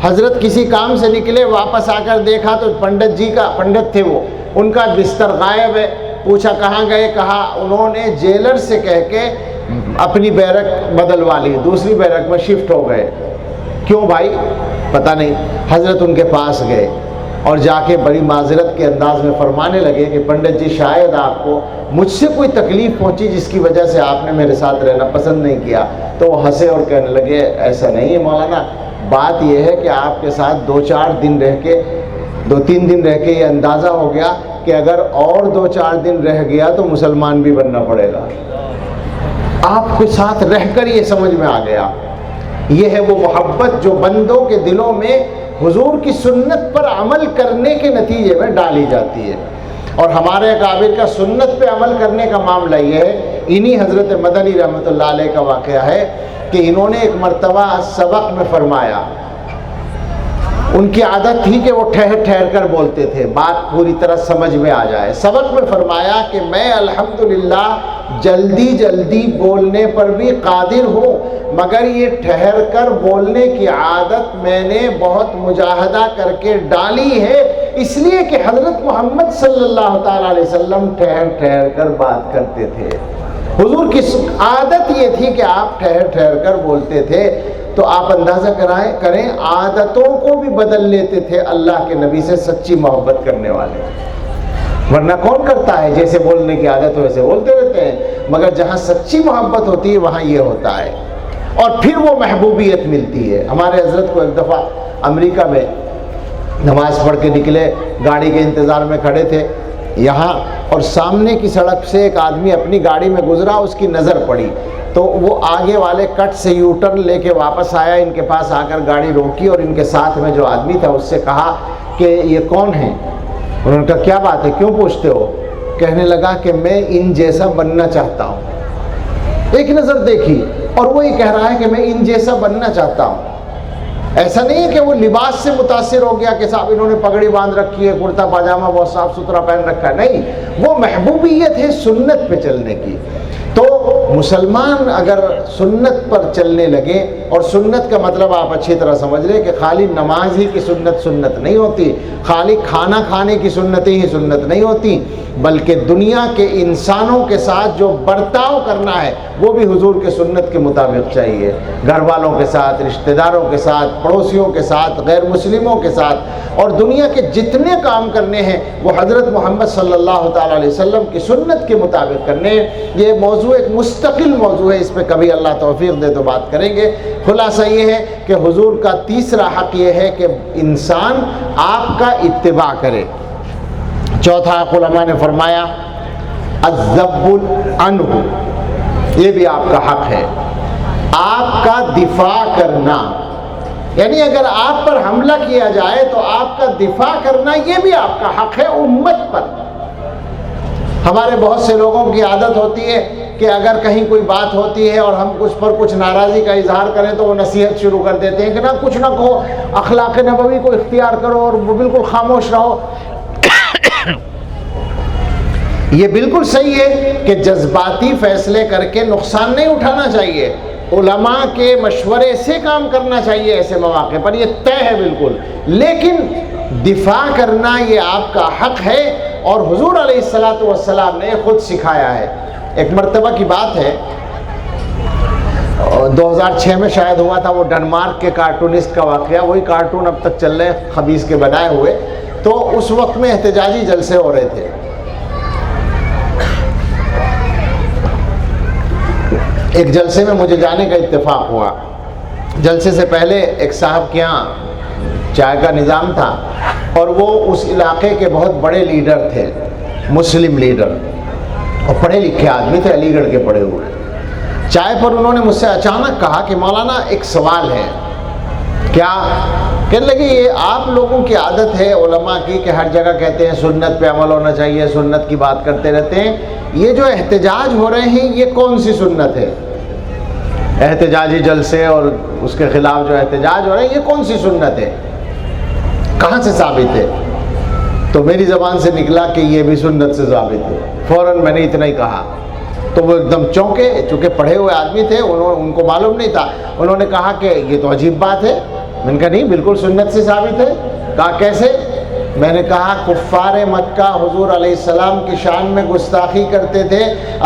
حضرت کسی کام سے نکلے، واپس آ کر دیکھا تو پنڈت تھے وہ، ان کا بستر غائب ہے۔ پوچھا کہاں گئے؟ کہا انہوں نے جیلر سے کہہ کے اپنی بیرک بدلوا لی، دوسری بیرک میں شفٹ ہو گئے۔ کیوں بھائی؟ پتہ نہیں۔ حضرت ان کے پاس گئے اور جا کے بڑی معذرت کے انداز میں فرمانے لگے کہ پنڈت جی شاید آپ کو مجھ سے کوئی تکلیف پہنچی جس کی وجہ سے آپ نے میرے ساتھ رہنا پسند نہیں کیا۔ تو وہ ہنسے اور کہنے لگے ایسا نہیں ہے مولانا، بات یہ ہے کہ آپ کے ساتھ دو تین دن رہ کے یہ اندازہ ہو گیا کہ اگر اور 2-4 دن رہ گیا تو مسلمان بھی بننا پڑے گا۔ آپ کے ساتھ رہ کر یہ سمجھ میں آ گیا۔ یہ ہے وہ محبت جو بندوں کے دلوں میں حضور کی سنت پر عمل کرنے کے نتیجے میں ڈالی جاتی ہے۔ اور ہمارے اکابر کا سنت پہ عمل کرنے کا معاملہ یہ ہے، انہی حضرت مدنی رحمۃ اللہ علیہ کا واقعہ ہے کہ انہوں نے ایک مرتبہ سبق میں فرمایا، ان کی عادت تھی کہ وہ ٹھہر ٹھہر کر بولتے تھے، بات پوری طرح سمجھ میں آ جائے۔ سبق میں فرمایا کہ میں الحمدللہ جلدی بولنے پر بھی قادر ہوں، مگر یہ ٹھہر کر بولنے کی عادت میں نے بہت مجاہدہ کر کے ڈالی ہے، اس لیے کہ حضرت محمد صلی اللہ تعالیٰ علیہ وسلم ٹھہر ٹھہر کر بات کرتے تھے۔ حضور کی عادت یہ تھی کہ آپ ٹھہر ٹھہر کر بولتے تھے۔ تو آپ اندازہ کریں عادتوں کو بھی بدل لیتے تھے اللہ کے نبی سے سچی محبت کرنے والے، ورنہ کون کرتا ہے جیسے بولنے کی عادت ہو ویسے بولتے رہتے ہیں، مگر جہاں سچی محبت ہوتی ہے وہاں یہ ہوتا ہے، اور پھر وہ محبوبیت ملتی ہے۔ ہمارے حضرت کو ایک دفعہ امریکہ میں نماز پڑھ کے نکلے، گاڑی کے انتظار میں کھڑے تھے یہاں، اور سامنے کی سڑک سے ایک آدمی اپنی گاڑی میں گزرا، اس کی نظر پڑی تو وہ آگے والے کٹ سے یو ٹرن لے کے واپس آیا، ان کے پاس آ کر گاڑی روکی اور ان کے ساتھ میں جو آدمی تھا اس سے کہا کہ یہ کون ہیں؟ انہوں نے کہا کیا بات ہے، کیوں پوچھتے ہو؟ کہنے لگا کہ میں ان جیسا بننا چاہتا ہوں۔ ایک نظر دیکھی اور وہ یہ کہہ رہا ہے کہ میں ان جیسا بننا چاہتا ہوں۔ ایسا نہیں ہے کہ وہ لباس سے متاثر ہو گیا کہ صاحب انہوں نے پگڑی باندھ رکھی ہے، کرتا پاجامہ بہت صاف ستھرا پہن رکھا ہے، نہیں، وہ محبوبیت ہے سنت پہ چلنے کی۔ تو مسلمان اگر سنت پر چلنے لگے، اور سنت کا مطلب آپ اچھی طرح سمجھ لیں کہ خالی نماز ہی کی سنت نہیں ہوتی، خالی کھانا کھانے کی سنتیں ہی سنت نہیں ہوتی، بلکہ دنیا کے انسانوں کے ساتھ جو برتاؤ کرنا ہے وہ بھی حضور کے سنت کے مطابق چاہیے، گھر والوں کے ساتھ، رشتہ داروں کے ساتھ، پڑوسیوں کے ساتھ، غیر مسلموں کے ساتھ، اور دنیا کے جتنے کام کرنے ہیں وہ حضرت محمد صلی اللہ تعالیٰ علیہ وسلم کی سنت کے مطابق کرنے ہیں۔ یہ موضوع ایک مستقل موضوع ہے، اس پہ کبھی اللہ توفیق دے تو بات کریں گے۔ خلاصہ یہ ہے کہ حضور کا تیسرا حق یہ ہے کہ انسان آپ کا اتباع کرے۔ چوتھا حق علماء نے فرمایا الذب عنہ، یہ بھی آپ کا حق ہے، آپ کا دفاع کرنا، یعنی اگر آپ پر حملہ کیا جائے تو آپ کا دفاع کرنا یہ بھی آپ کا حق ہے امت پر۔ ہمارے بہت سے لوگوں کی عادت ہوتی ہے کہ اگر کہیں کوئی بات ہوتی ہے اور ہم اس پر کچھ ناراضی کا اظہار کریں تو وہ نصیحت شروع کر دیتے ہیں کہ نہ کچھ نہ کہو، اخلاق نبوی کو اختیار کرو اور بالکل خاموش رہو۔ یہ بالکل صحیح ہے کہ جذباتی فیصلے کر کے نقصان نہیں اٹھانا چاہیے، علماء کے مشورے سے کام کرنا چاہیے ایسے مواقع پر، یہ طے ہے بالکل، لیکن دفاع کرنا یہ آپ کا حق ہے، اور حضور علیہ السلام نے خود سکھایا ہے۔ ایک مرتبہ کی بات ہے، 2006 میں شاید ہوا تھا، وہ ڈنمارک کے کارٹونسٹ کا واقعہ، وہی کارٹون اب تک چل رہے ہیں خبیث کے بنائے ہوئے۔ تو اس وقت میں احتجاجی جلسے ہو رہے تھے۔ ایک جلسے میں مجھے جانے کا اتفاق ہوا۔ جلسے سے پہلے ایک صاحب کے یہاں چائے کا نظام تھا، اور وہ اس علاقے کے بہت بڑے لیڈر تھے، مسلم لیڈر، اور پڑھے لکھے آدمی تھے، علی گڑھ کے پڑھے ہوئے۔ چائے پر انہوں نے مجھ سے اچانک کہا کہ مولانا ایک سوال ہے۔ کیا؟ کہنے لگے یہ آپ لوگوں کی عادت ہے علماء کی کہ ہر جگہ کہتے ہیں سنت پہ عمل ہونا چاہیے، سنت کی بات کرتے رہتے ہیں، یہ جو احتجاج ہو رہے ہیں یہ کون سی سنت ہے؟ احتجاجی جلسے اور اس کے خلاف جو احتجاج ہو رہے ہیں یہ کون سی سنت ہے؟ کہاں سے ثابت ہے؟ تو میری زبان سے نکلا کہ یہ بھی سنت سے ثابت ہے۔ فوراً میں نے اتنا ہی کہا، تو وہ ایک دم چونکے، چونکہ پڑھے ہوئے آدمی تھے، ان کو معلوم نہیں تھا۔ انہوں نے کہا کہ یہ تو عجیب بات ہے۔ میں نے کہا نہیں، بالکل سنت سے ثابت ہے۔ کہا کیسے؟ میں نے کہا کفار مکہ حضور علیہ السلام کی شان میں گستاخی کرتے تھے،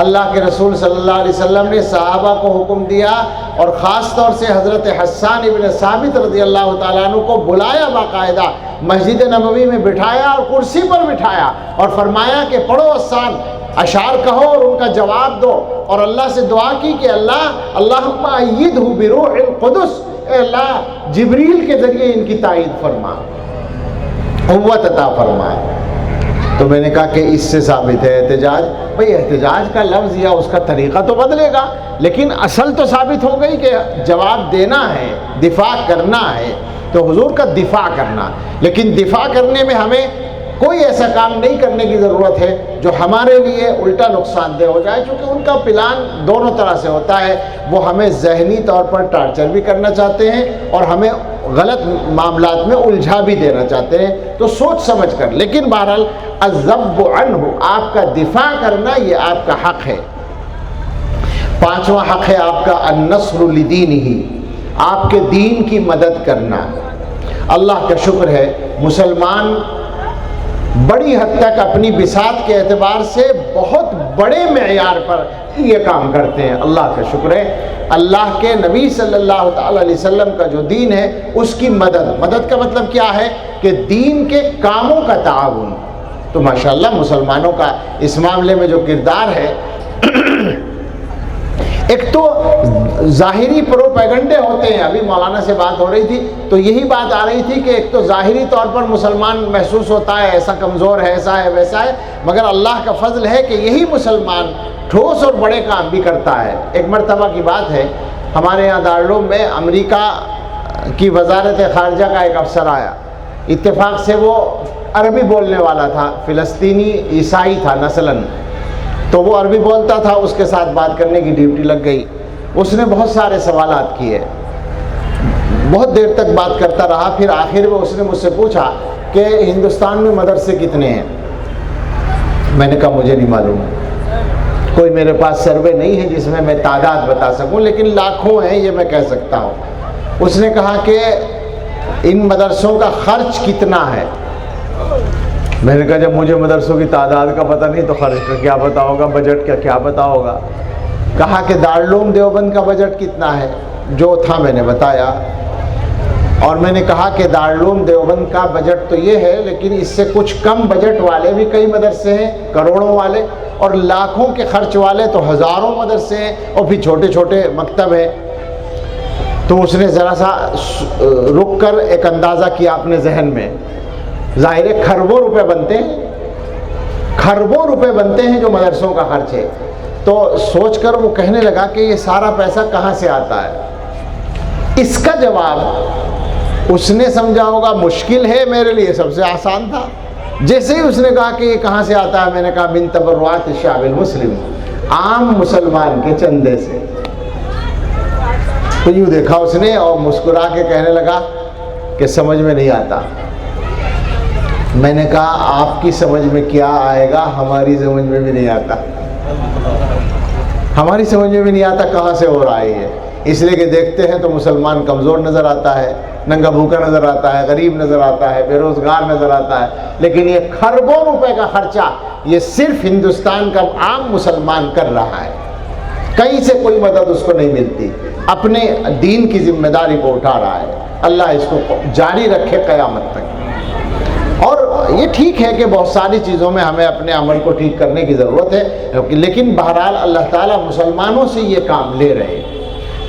اللہ کے رسول صلی اللہ علیہ وسلم نے صحابہ کو حکم دیا، اور خاص طور سے حضرت حسان ابن ثابت رضی اللہ تعالیٰ عنہ کو بلایا، باقاعدہ مسجد نبوی میں بٹھایا اور کرسی پر بٹھایا، اور فرمایا کہ پڑھو حسان، اشعار کہو اور ان کا جواب دو، اور اللہ سے دعا کی کہ اللہم ایدہ بروح القدس، اے اللہ جبریل کے ذریعے ان کی تائید فرما، قوت عطا فرمائے۔ تو میں نے کہا کہ اس سے ثابت ہے احتجاج۔ بھئی احتجاج کا لفظ یا اس کا طریقہ تو بدلے گا، لیکن اصل تو ثابت ہو گئی کہ جواب دینا ہے، دفاع کرنا ہے، تو حضور کا دفاع کرنا، لیکن دفاع کرنے میں ہمیں کوئی ایسا کام نہیں کرنے کی ضرورت ہے جو ہمارے لیے الٹا نقصان دہ ہو جائے، کیونکہ ان کا پلان دونوں طرح سے ہوتا ہے۔ وہ ہمیں ذہنی طور پر ٹارچر بھی کرنا چاہتے ہیں اور ہمیں غلط معاملات میں الجھا بھی دینا چاہتے ہیں، تو سوچ سمجھ کر۔ لیکن بہرحال الذب عنہ، آپ کا دفاع کرنا یہ آپ کا حق ہے۔ پانچواں حق ہے آپ کا النصر لدینہ، آپ کے دین کی مدد کرنا۔ اللہ کا شکر ہے مسلمان بڑی حد تک اپنی بساط کے اعتبار سے بہت بڑے معیار پر یہ کام کرتے ہیں، اللہ کا شکر ہے۔ اللہ کے نبی صلی اللہ تعالی علیہ وسلم کا جو دین ہے اس کی مدد کا مطلب کیا ہے کہ دین کے کاموں کا تعاون۔ تو ماشاءاللہ مسلمانوں کا اس معاملے میں جو کردار ہے، ایک تو ظاہری پروپیگنڈے ہوتے ہیں، ابھی مولانا سے بات ہو رہی تھی تو یہی بات آ رہی تھی کہ ایک تو ظاہری طور پر مسلمان محسوس ہوتا ہے ایسا کمزور ہے، ایسا ہے ویسا ہے، مگر اللہ کا فضل ہے کہ یہی مسلمان ٹھوس اور بڑے کام بھی کرتا ہے۔ ایک مرتبہ کی بات ہے، ہمارے یہاں دارالعلوم میں امریکہ کی وزارت خارجہ کا ایک افسر آیا، اتفاق سے وہ عربی بولنے والا تھا، فلسطینی عیسائی تھا نسلاً، تو وہ عربی بولتا تھا، اس کے ساتھ بات کرنے کی ڈیوٹی لگ گئی۔ اس نے بہت سارے سوالات کیے، بہت دیر تک بات کرتا رہا، پھر آخر میں اس نے مجھ سے پوچھا کہ ہندوستان میں مدرسے کتنے ہیں؟ میں نے کہا مجھے نہیں معلوم، کوئی میرے پاس سروے نہیں ہے جس میں میں تعداد بتا سکوں، لیکن لاکھوں ہیں یہ میں کہہ سکتا ہوں۔ اس نے کہا کہ ان مدرسوں کا خرچ کتنا ہے؟ میں نے کہا جب مجھے مدرسوں کی تعداد کا پتہ نہیں تو خرچ کا کیا پتہ ہوگا، بجٹ کا کیا پتہ ہوگا۔ کہا کہ دارالعلوم دیوبند کا بجٹ کتنا ہے؟ جو تھا میں نے بتایا، اور میں نے کہا کہ دارالعلوم دیوبند کا بجٹ تو یہ ہے، لیکن اس سے کچھ کم بجٹ والے بھی کئی مدرسے ہیں، کروڑوں والے، اور لاکھوں کے خرچ والے تو ہزاروں مدرسے ہیں، اور پھر چھوٹے چھوٹے مکتب ہیں۔ تو اس نے ذرا سا رک کر ایک اندازہ کیا اپنے ذہن میں، ظاہر ہے کھربوں روپے بنتے ہیں، کھربوں روپے بنتے ہیں جو مدرسوں کا خرچ ہے۔ تو سوچ کر وہ کہنے لگا کہ یہ سارا پیسہ کہاں سے آتا ہے؟ اس کا جواب اس نے سمجھا ہوگا مشکل ہے، میرے لیے سب سے آسان تھا۔ جیسے ہی اس نے کہا کہ یہ کہاں سے آتا ہے، میں نے کہا من تبرعات الشعب المسلم، عام مسلمان کے چندے سے۔ تو یوں دیکھا اس نے اور مسکرا کے کہنے لگا کہ سمجھ میں نہیں آتا۔ میں نے کہا آپ کی سمجھ میں کیا آئے گا، ہماری سمجھ میں بھی نہیں آتا، ہماری سمجھ میں بھی نہیں آتا کہاں سے ہو رہا ہے یہ۔ اس لیے کہ دیکھتے ہیں تو مسلمان کمزور نظر آتا ہے، ننگا بھوکا نظر آتا ہے، غریب نظر آتا ہے، بے روزگار نظر آتا ہے، لیکن یہ کھربوں روپے کا خرچہ یہ صرف ہندوستان کا عام مسلمان کر رہا ہے، کہیں سے کوئی مدد اس کو نہیں ملتی، اپنے دین کی ذمہ داری کو اٹھا رہا ہے۔ اللہ اس کو جاری رکھے قیامت تک۔ اور یہ ٹھیک ہے کہ بہت ساری چیزوں میں ہمیں اپنے عمل کو ٹھیک کرنے کی ضرورت ہے، لیکن بہرحال اللہ تعالیٰ مسلمانوں سے یہ کام لے رہے ہیں،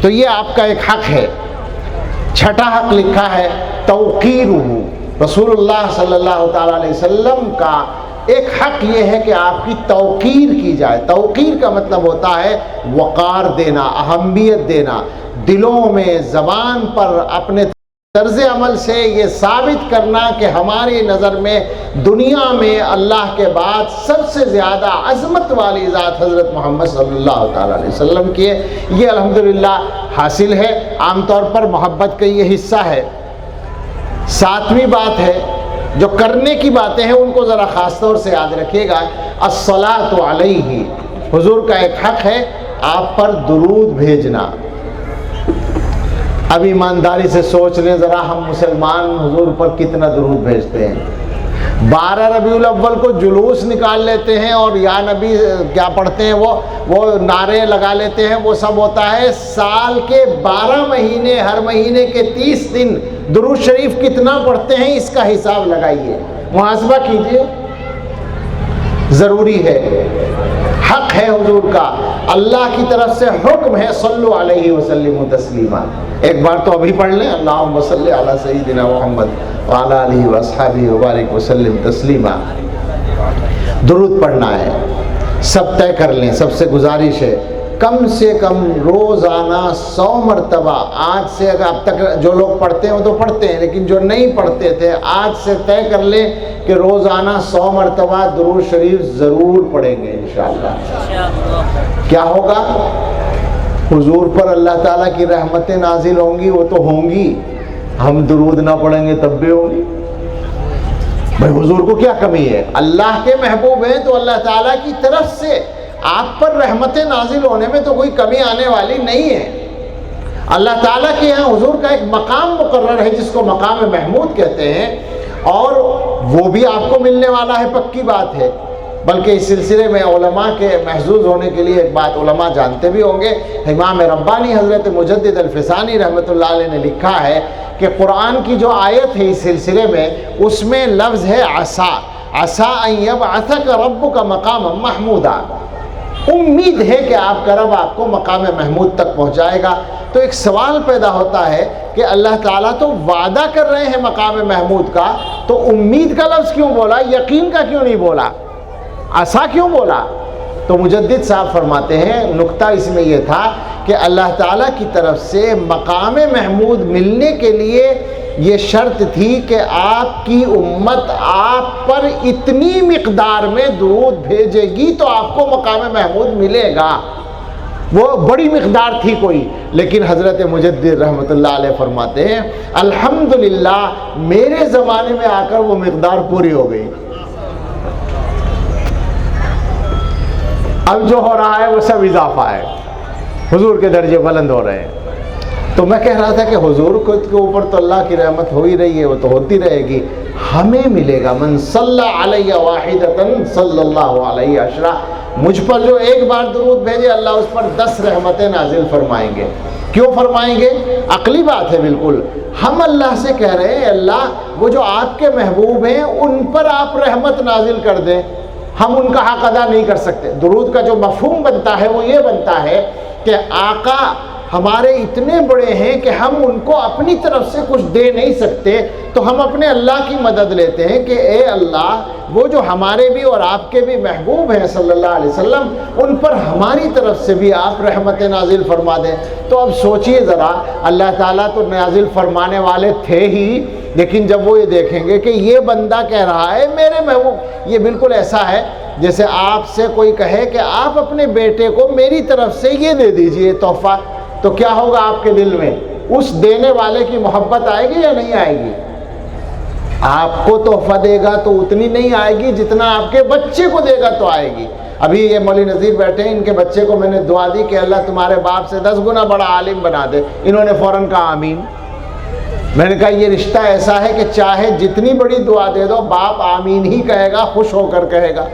تو یہ آپ کا ایک حق ہے۔ چھٹا حق لکھا ہے توقیرہ، رسول اللہ صلی اللہ تعالیٰ علیہ وسلم کا ایک حق یہ ہے کہ آپ کی توقیر کی جائے۔ توقیر کا مطلب ہوتا ہے وقار دینا، اہمیت دینا، دلوں میں، زبان پر، اپنے طرز عمل سے یہ ثابت کرنا کہ ہماری نظر میں دنیا میں اللہ کے بعد سب سے زیادہ عظمت والی ذات حضرت محمد صلی اللہ تعالیٰ علیہ وسلم کی ہے۔ یہ الحمدللہ حاصل ہے۔ عام طور پر محبت کا یہ حصہ ہے۔ ساتویں بات ہے، جو کرنے کی باتیں ہیں ان کو ذرا خاص طور سے یاد رکھیے گا۔ الصلاۃ علیہ، حضور کا ایک حق ہے آپ پر درود بھیجنا۔ اب ایمانداری سے سوچ لیں ذرا، ہم مسلمان حضور پر کتنا درود بھیجتے ہیں۔ 12 ربیع الاول کو جلوس نکال لیتے ہیں اور یا نبی کیا پڑھتے ہیں، وہ نعرے لگا لیتے ہیں، وہ سب ہوتا ہے۔ سال کے 12 مہینے، ہر مہینے کے 30 دن درود شریف کتنا پڑھتے ہیں، اس کا حساب لگائیے، محاسبہ کیجئے۔ ضروری ہے، حق ہے حضور کا، اللہ کی طرف سے حکم ہے صلو علیہ وسلم تسلیما۔ ایک بار تو ابھی پڑھ لیں، اللہم صلی علی سیدنا محمد وعلی آلہ واصحابہ وبارک وسلم تسلیما۔ درود پڑھنا ہے، سب طے کر لیں۔ سب سے گزارش ہے کم سے کم روزانہ 100 مرتبہ، آج سے اگر اب تک جو لوگ پڑھتے ہیں وہ تو پڑھتے ہیں، لیکن جو نہیں پڑھتے تھے آج سے طے کر لیں کہ روزانہ 100 مرتبہ درود شریف ضرور پڑھیں گے انشاءاللہ۔ کیا ہوگا؟ حضور پر اللہ تعالیٰ کی رحمتیں نازل ہوں گی، وہ تو ہوں گی، ہم درود نہ پڑھیں گے تب بھی ہوگی۔ بھائی حضور کو کیا کمی ہے؟ اللہ کے محبوب ہیں تو اللہ تعالیٰ کی طرف سے آپ پر رحمتیں نازل ہونے میں تو کوئی کمی آنے والی نہیں ہے۔ اللہ تعالیٰ کے یہاں حضور کا ایک مقام مقرر ہے جس کو مقام محمود کہتے ہیں، اور وہ بھی آپ کو ملنے والا ہے، پکی بات ہے۔ بلکہ اس سلسلے میں علماء کے محظوظ ہونے کے لیے ایک بات علماء جانتے بھی ہوں گے۔ امام ربانی حضرت مجدد الفسانی رحمۃ اللہ علیہ نے لکھا ہے کہ قرآن کی جو آیت ہے اس سلسلے میں، اس میں لفظ ہے عسیٰ، عسیٰ ان یبعثک ربک مقاما محمودا، امید ہے کہ آپ کا رب آپ کو مقام محمود تک پہنچائے گا۔ تو ایک سوال پیدا ہوتا ہے کہ اللہ تعالیٰ تو وعدہ کر رہے ہیں مقام محمود کا، تو امید کا لفظ کیوں بولا، یقین کا کیوں نہیں بولا، عسیٰ کیوں بولا؟ تو مجدد صاحب فرماتے ہیں نکتہ اس میں یہ تھا کہ اللہ تعالیٰ کی طرف سے مقام محمود ملنے کے لیے یہ شرط تھی کہ آپ کی امت آپ پر اتنی مقدار میں درود بھیجے گی تو آپ کو مقام محمود ملے گا۔ وہ بڑی مقدار تھی کوئی، لیکن حضرت مجدد رحمۃ اللہ علیہ فرماتے ہیں الحمدللہ میرے زمانے میں آ کر وہ مقدار پوری ہو گئی، اب جو ہو رہا ہے وہ سب اضافہ ہے، حضور کے درجے بلند ہو رہے ہیں۔ تو میں کہہ رہا تھا کہ حضور کے اوپر تو اللہ کی رحمت ہو ہی رہی ہے، وہ تو ہوتی رہے گی، ہمیں ملے گا من صلی علیہ واحدۃ صلی اللہ علیہ عشرہ، مجھ پر جو ایک بار درود بھیجے اللہ اس پر 10 رحمتیں نازل فرمائیں گے۔ کیوں فرمائیں گے؟ عقلی بات ہے بالکل۔ ہم اللہ سے کہہ رہے ہیں اللہ وہ جو آپ کے محبوب ہیں ان پر آپ رحمت نازل کر دیں، ہم ان کا حق ادا نہیں کر سکتے۔ درود کا جو مفہوم بنتا ہے وہ یہ بنتا ہے کہ آقا ہمارے اتنے بڑے ہیں کہ ہم ان کو اپنی طرف سے کچھ دے نہیں سکتے، تو ہم اپنے اللہ کی مدد لیتے ہیں کہ اے اللہ وہ جو ہمارے بھی اور آپ کے بھی محبوب ہیں صلی اللہ علیہ وسلم، ان پر ہماری طرف سے بھی آپ رحمت نازل فرما دیں۔ تو اب سوچئے ذرا، اللہ تعالیٰ تو نازل فرمانے والے تھے ہی، لیکن جب وہ یہ دیکھیں گے کہ یہ بندہ کہہ رہا ہے میرے محبوب، یہ بالکل ایسا ہے جیسے آپ سے کوئی کہے کہ آپ اپنے بیٹے کو میری طرف سے یہ دے دیجئے تحفہ، تو کیا ہوگا آپ کے دل میں؟ اس دینے والے کی محبت آئے گی یا نہیں آئے گی؟ آپ کو تحفہ دے گا تو اتنی نہیں آئے گی جتنا آپ کے بچے کو دے گا تو آئے گی۔ ابھی یہ مولوی نذیر بیٹھے ہیں، ان کے بچے کو میں نے دعا دی کہ اللہ تمہارے باپ سے 10 گنا بڑا عالم بنا دے، انہوں نے فوراً کہا آمین۔ میں نے کہا یہ رشتہ ایسا ہے کہ چاہے جتنی بڑی دعا دے دو، باپ آمین ہی کہے گا، خوش ہو کر کہے گا،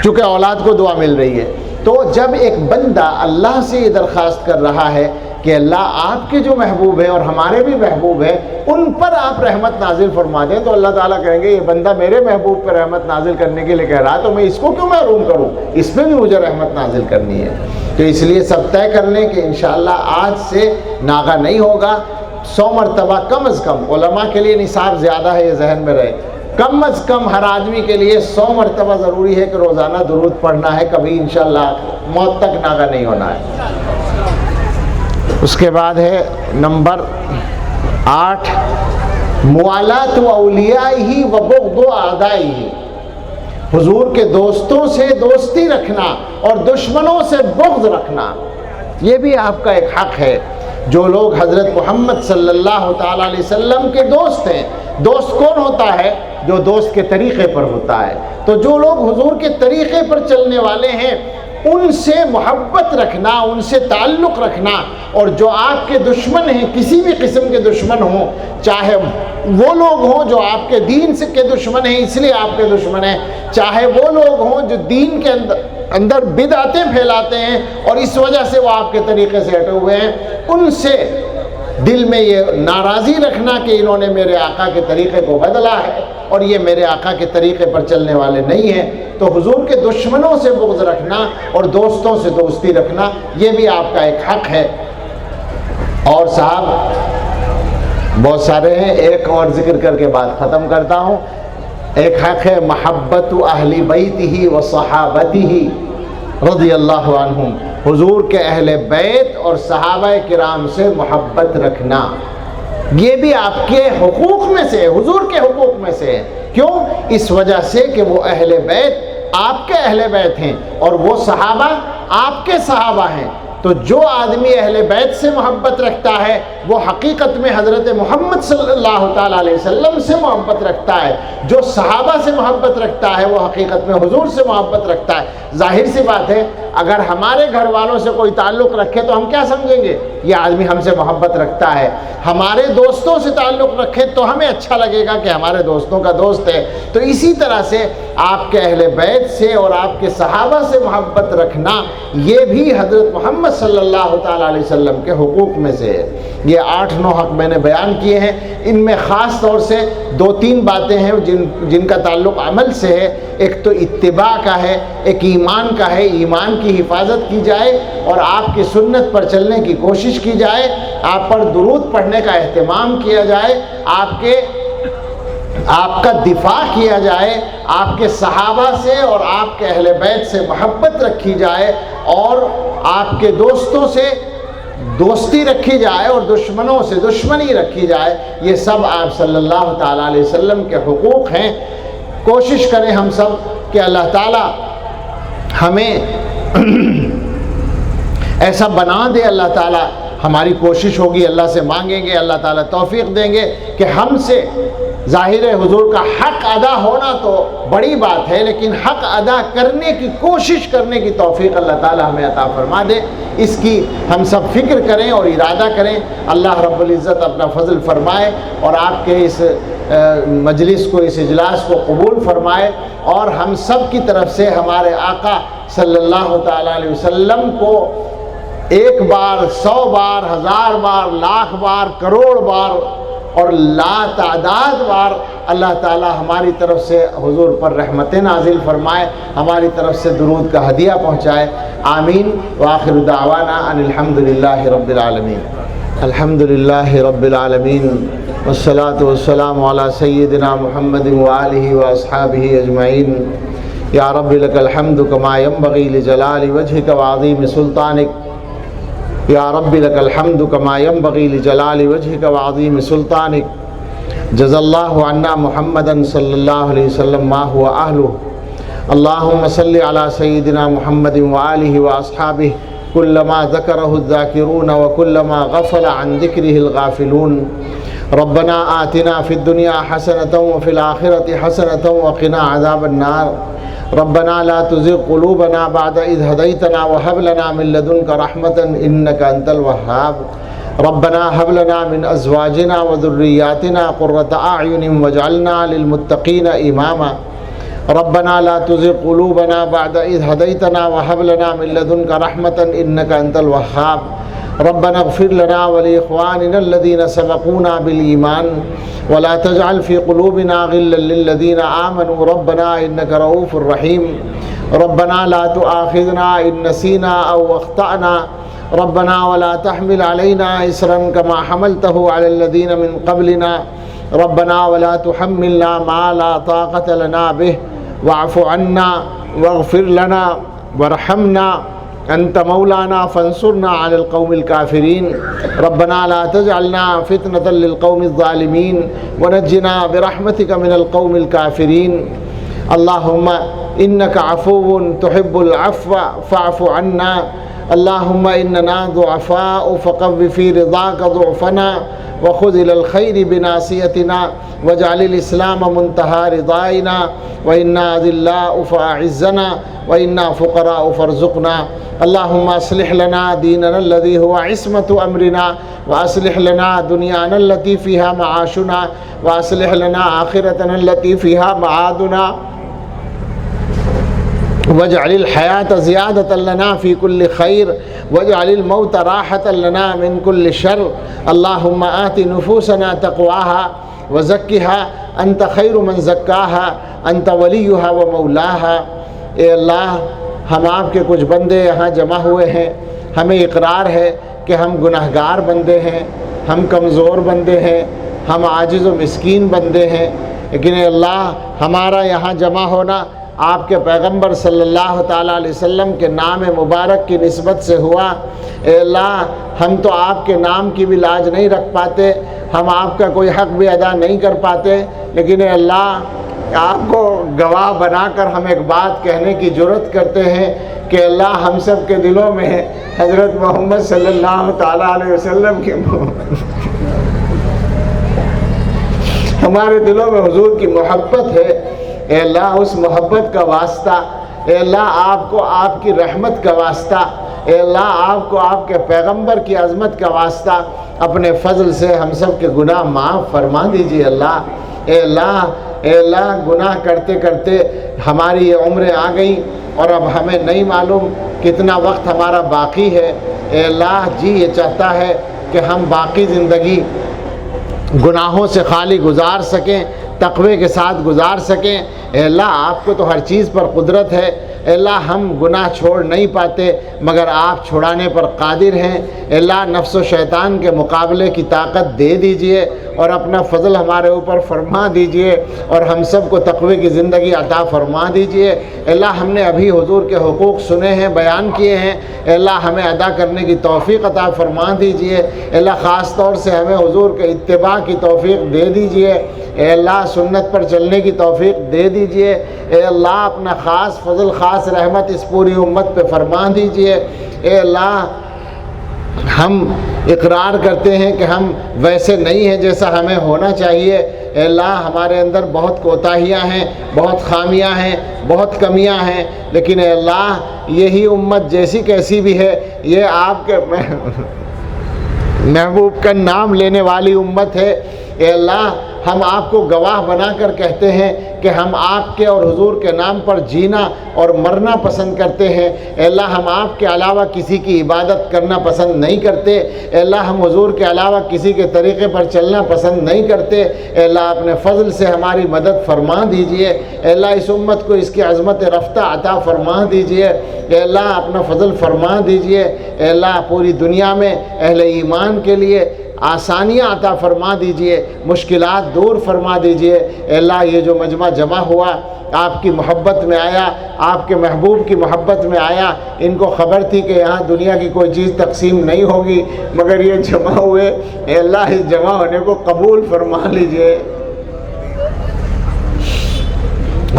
چونکہ اولاد کو دعا مل رہی ہے۔ تو جب ایک بندہ اللہ سے یہ درخواست کر رہا ہے کہ اللہ آپ کے جو محبوب ہیں اور ہمارے بھی محبوب ہیں ان پر آپ رحمت نازل فرما دیں، تو اللہ تعالیٰ کہیں گے یہ بندہ میرے محبوب پر رحمت نازل کرنے کے لیے کہہ رہا ہے، تو میں اس کو کیوں محروم کروں، اس پہ بھی مجھے رحمت نازل کرنی ہے۔ تو اس لیے سب طے کر لیں کہ انشاءاللہ آج سے ناغہ نہیں ہوگا، 100 مرتبہ کم از کم، علماء کے لیے نصاب زیادہ ہے، یہ ذہن میں رہے، کم از کم ہر آدمی کے لیے 100 مرتبہ ضروری ہے کہ روزانہ درود پڑھنا ہے، کبھی انشاءاللہ موت تک ناغہ نہیں ہونا ہے۔ اس کے بعد ہے نمبر 8، موالات اولیائہ و بغض اعدائہ، حضور کے دوستوں سے دوستی رکھنا اور دشمنوں سے بغض رکھنا، یہ بھی آپ کا ایک حق ہے۔ جو لوگ حضرت محمد صلی اللہ تعالیٰ علیہ وسلم کے دوست ہیں، دوست کون ہوتا ہے؟ جو دوست کے طریقے پر ہوتا ہے۔ تو جو لوگ حضور کے طریقے پر چلنے والے ہیں ان سے محبت رکھنا، ان سے تعلق رکھنا، اور جو آپ کے دشمن ہیں، کسی بھی قسم کے دشمن ہوں، چاہے وہ لوگ ہوں جو آپ کے دین سے کے دشمن ہیں اس لیے آپ کے دشمن ہیں، چاہے وہ لوگ ہوں جو دین کے اندر بدعتیں پھیلاتے ہیں اور اس وجہ سے وہ آپ کے طریقے سے ہٹے ہوئے ہیں، ان سے دل میں یہ ناراضی رکھنا کہ انہوں نے میرے آقا کے طریقے کو بدلا ہے اور یہ میرے آقا کے طریقے پر چلنے والے نہیں ہیں۔ تو حضور کے دشمنوں سے بغض رکھنا اور دوستوں سے دوستی رکھنا، یہ بھی آپ کا ایک حق ہے۔ اور صاحب بہت سارے ہیں، ایک اور ذکر کر کے بات ختم کرتا ہوں۔ ایک حق ہے محبت اہل بیتہ و صحابتہ رضی اللہ عنہم، حضور کے اہل بیت اور صحابہ کرام سے محبت رکھنا، یہ بھی آپ کے حقوق میں سے ہے، حضور کے حقوق میں سے ہے۔ کیوں؟ اس وجہ سے کہ وہ اہل بیت آپ کے اہل بیت ہیں اور وہ صحابہ آپ کے صحابہ ہیں۔ تو جو آدمی اہل بیت سے محبت رکھتا ہے وہ حقیقت میں حضرت محمد صلی اللہ تعالیٰ علیہ وسلم سے محبت رکھتا ہے، جو صحابہ سے محبت رکھتا ہے وہ حقیقت میں حضور سے محبت رکھتا ہے۔ ظاہر سی بات ہے اگر ہمارے گھر والوں سے کوئی تعلق رکھے تو ہم کیا سمجھیں گے؟ یہ آدمی ہم سے محبت رکھتا ہے۔ ہمارے دوستوں سے تعلق رکھے تو ہمیں اچھا لگے گا کہ ہمارے دوستوں کا دوست ہے۔ تو اسی طرح سے آپ کے اہل بیت سے اور آپ کے صحابہ سے محبت رکھنا، یہ بھی حضرت محمد صلی اللہ تعالیٰ علیہ وسلم کے حقوق میں سے ہے۔ یہ 8-9 حق میں نے بیان کیے ہیں، ان میں خاص طور سے 2-3 باتیں ہیں جن کا تعلق عمل سے ہے۔ ایک تو اتباع کا ہے، ایک ایمان کا ہے، ایمان کی حفاظت کی جائے اور آپ کی سنت پر چلنے کی کوشش کی جائے، آپ پر درود پڑھنے کا اہتمام کیا جائے، آپ کا دفاع کیا جائے، آپ کے صحابہ سے اور آپ کے اہل بیت سے محبت رکھی جائے اور آپ کے دوستوں سے دوستی رکھی جائے اور دشمنوں سے دشمنی رکھی جائے۔ یہ سب آپ صلی اللہ تعالیٰ علیہ وسلم کے حقوق ہیں۔ کوشش کریں ہم سب کہ اللہ تعالیٰ ہمیں ایسا بنا دے، اللہ تعالیٰ ہماری کوشش ہوگی، اللہ سے مانگیں گے، اللہ تعالیٰ توفیق دیں گے کہ ہم سے ظاہر حضور کا حق ادا ہونا تو بڑی بات ہے، لیکن حق ادا کرنے کی کوشش کرنے کی توفیق اللہ تعالیٰ ہمیں عطا فرما دے۔ اس کی ہم سب فکر کریں اور ارادہ کریں۔ اللہ رب العزت اپنا فضل فرمائے اور آپ کے اس مجلس کو، اس اجلاس کو قبول فرمائے اور ہم سب کی طرف سے ہمارے آقا صلی اللہ تعالیٰ علیہ وسلم کو 1 بار، 100 بار، 1000 بار، لاکھ بار، کروڑ بار اور لا تعداد بار اللہ تعالی ہماری طرف سے حضور پر رحمتیں نازل فرمائے، ہماری طرف سے درود کا ہدیہ پہنچائے، آمین۔ وآخر دعوانا ان الحمدللہ رب العالمین۔ الحمدللہ رب العالمین والصلاة والسلام علی سیدنا محمد وآلہ واصحابہ اجمعین۔ یا رب لک الحمد کما ینبغی لجلال وجہک وعظیم سلطانک، یا رب لک الحمد کما ینبغی لجلال وجہک وعظیم سلطانک۔ جزا اللہ عنا محمدا صلی اللہ علیہ وسلم ما هو اہلہ۔ اللہم صلی علی سیدنا محمد وآلہ واصحابہ کلما ذکرہ الذاکرون وکلما غفل عن ذکرہ الغافلون۔ ربنا آتنا فی الدنیا حسنۃ وفی الآخرۃ حسنۃ وقنا عذاب النار۔ ربنا لا تزغ قلوبنا بعد إذ هديتنا وهب لنا من لدنك رحمة إنك أنت الوهاب۔ ربنا هب لنا من أزواجنا وذرياتنا قرة أعين واجعلنا للمتقين إماما۔ ربنا لا تزغ قلوبنا بعد إذ هديتنا وهب لنا من لدنك رحمة إنك أنت الوهاب۔ ربنا اغفر لنا ولإخواننا الذين سبقونا بالإيمان ولا تجعل في قلوبنا غلا للذين آمنوا ربنا إنك رؤوف رحيم۔ ربنا لا تؤاخذنا إن نسينا أو أخطأنا ربنا ولا تحمل علينا إصرا كما حملته على الذين من قبلنا ربنا ولا تحملنا ما لا طاقة لنا به واعف عنا واغفر لنا وارحمنا انت مولانا فانصرنا على القوم الكافرين۔ ربنا لا تجعلنا فتنة للقوم الظالمين ونجنا برحمتك من القوم الكافرين۔ اللهم انك عفو تحب العفو فاعف عنا۔ اللهم اننا ضعفاء فقو في رضاك ضعفنا وخذ الى الخير بناصيتنا واجعل الاسلام منتهى رضائنا، وانا ذلاء فاعزنا وانا فقراء فارزقنا۔ اللهم اصلح لنا ديننا الذي هو عصمة امرنا، واصلح لنا دنيانا التي فيها معاشنا، واصلح لنا آخرتنا التي فيها معادنا، واجعل الحياة زيادة لنا في كل خير، واجعل الموت راحة لنا من كل شر۔ اللهم آت نفوسنا تقواها وزكها أنت خير من زكاها أنت وليها ومولاها۔ اے اللہ، ہم آپ کے کچھ بندے یہاں جمع ہوئے ہیں، ہمیں اقرار ہے کہ ہم گناہگار بندے ہیں، ہم کمزور بندے ہیں، ہم عاجز و مسکین بندے ہیں، لیکن اے اللہ ہمارا یہاں جمع ہونا آپ کے پیغمبر صلی اللہ تعالیٰ علیہ وسلم کے نام مبارک کی نسبت سے ہوا۔ اے اللہ، ہم تو آپ کے نام کی بھی لاج نہیں رکھ پاتے، ہم آپ کا کوئی حق بھی ادا نہیں کر پاتے، لیکن اے اللہ آپ کو گواہ بنا کر ہم ایک بات کہنے کی جرات کرتے ہیں کہ اللہ ہم سب کے دلوں میں حضرت محمد صلی اللہ تعالیٰ علیہ وسلم کی ہمارے دلوں میں حضور کی محبت ہے۔ اے اللہ اس محبت کا واسطہ، اے اللہ آپ کو آپ کی رحمت کا واسطہ، اے اللہ آپ کو آپ کے پیغمبر کی عظمت کا واسطہ اپنے فضل سے ہم سب کے گناہ معاف فرما دیجیے اللہ۔ اے اللہ، اے اللہ، گناہ کرتے کرتے ہماری یہ عمریں آ گئی اور اب ہمیں نہیں معلوم کتنا وقت ہمارا باقی ہے۔ اے اللہ جی یہ چاہتا ہے کہ ہم باقی زندگی گناہوں سے خالی گزار سکیں، تقوی کے ساتھ گزار سکیں۔ اے اللہ آپ کو تو ہر چیز پر قدرت ہے، اے اللہ ہم گناہ چھوڑ نہیں پاتے مگر آپ چھڑانے پر قادر ہیں۔ اے اللہ نفس و شیطان کے مقابلے کی طاقت دے دیجئے اور اپنا فضل ہمارے اوپر فرما دیجئے اور ہم سب کو تقوی کی زندگی عطا فرما دیجئے۔ اے اللہ ہم نے ابھی حضور کے حقوق سنے ہیں، بیان کیے ہیں، اے اللہ ہمیں ادا کرنے کی توفیق عطا فرما دیجئے۔ اے اللہ خاص طور سے ہمیں حضور کے اتباع کی توفیق دے دیجئے۔ اے اللہ سنت پر چلنے کی توفیق دے دیجئے۔ اے اللہ اپنا خاص فضل، خاص رحمت اس پوری امت پہ فرما دیجئے۔ اے اللہ ہم اقرار کرتے ہیں کہ ہم ویسے نہیں ہیں جیسا ہمیں ہونا چاہیے۔ اے اللہ ہمارے اندر بہت کوتاہیاں ہیں، بہت خامیاں ہیں، بہت کمیاں ہیں، لیکن اے اللہ یہی امت جیسی کیسی بھی ہے، یہ آپ کے محبوب کا نام لینے والی امت ہے۔ اے اللہ ہم آپ کو گواہ بنا کر کہتے ہیں کہ ہم آپ کے اور حضور کے نام پر جینا اور مرنا پسند کرتے ہیں۔ اے اللہ ہم آپ کے علاوہ کسی کی عبادت کرنا پسند نہیں کرتے۔ اے اللہ ہم حضور کے علاوہ کسی کے طریقے پر چلنا پسند نہیں کرتے۔ اے اللہ اپنے فضل سے ہماری مدد فرما دیجئے۔ اے اللہ اس امت کو اس کی عظمت رفتہ عطا فرما دیجئے۔ اے اللہ اپنا فضل فرما دیجئے۔ اے اللہ پوری دنیا میں اہل ایمان کے لیے آسانیاں عطا فرما دیجئے، مشکلات دور فرما دیجئے۔ اے اللہ یہ جو مجمع جمع ہوا آپ کی محبت میں آیا، آپ کے محبوب کی محبت میں آیا، ان کو خبر تھی کہ یہاں دنیا کی کوئی چیز تقسیم نہیں ہوگی، مگر یہ جمع ہوئے۔ اے اللہ اس جمع ہونے کو قبول فرما لیجئے،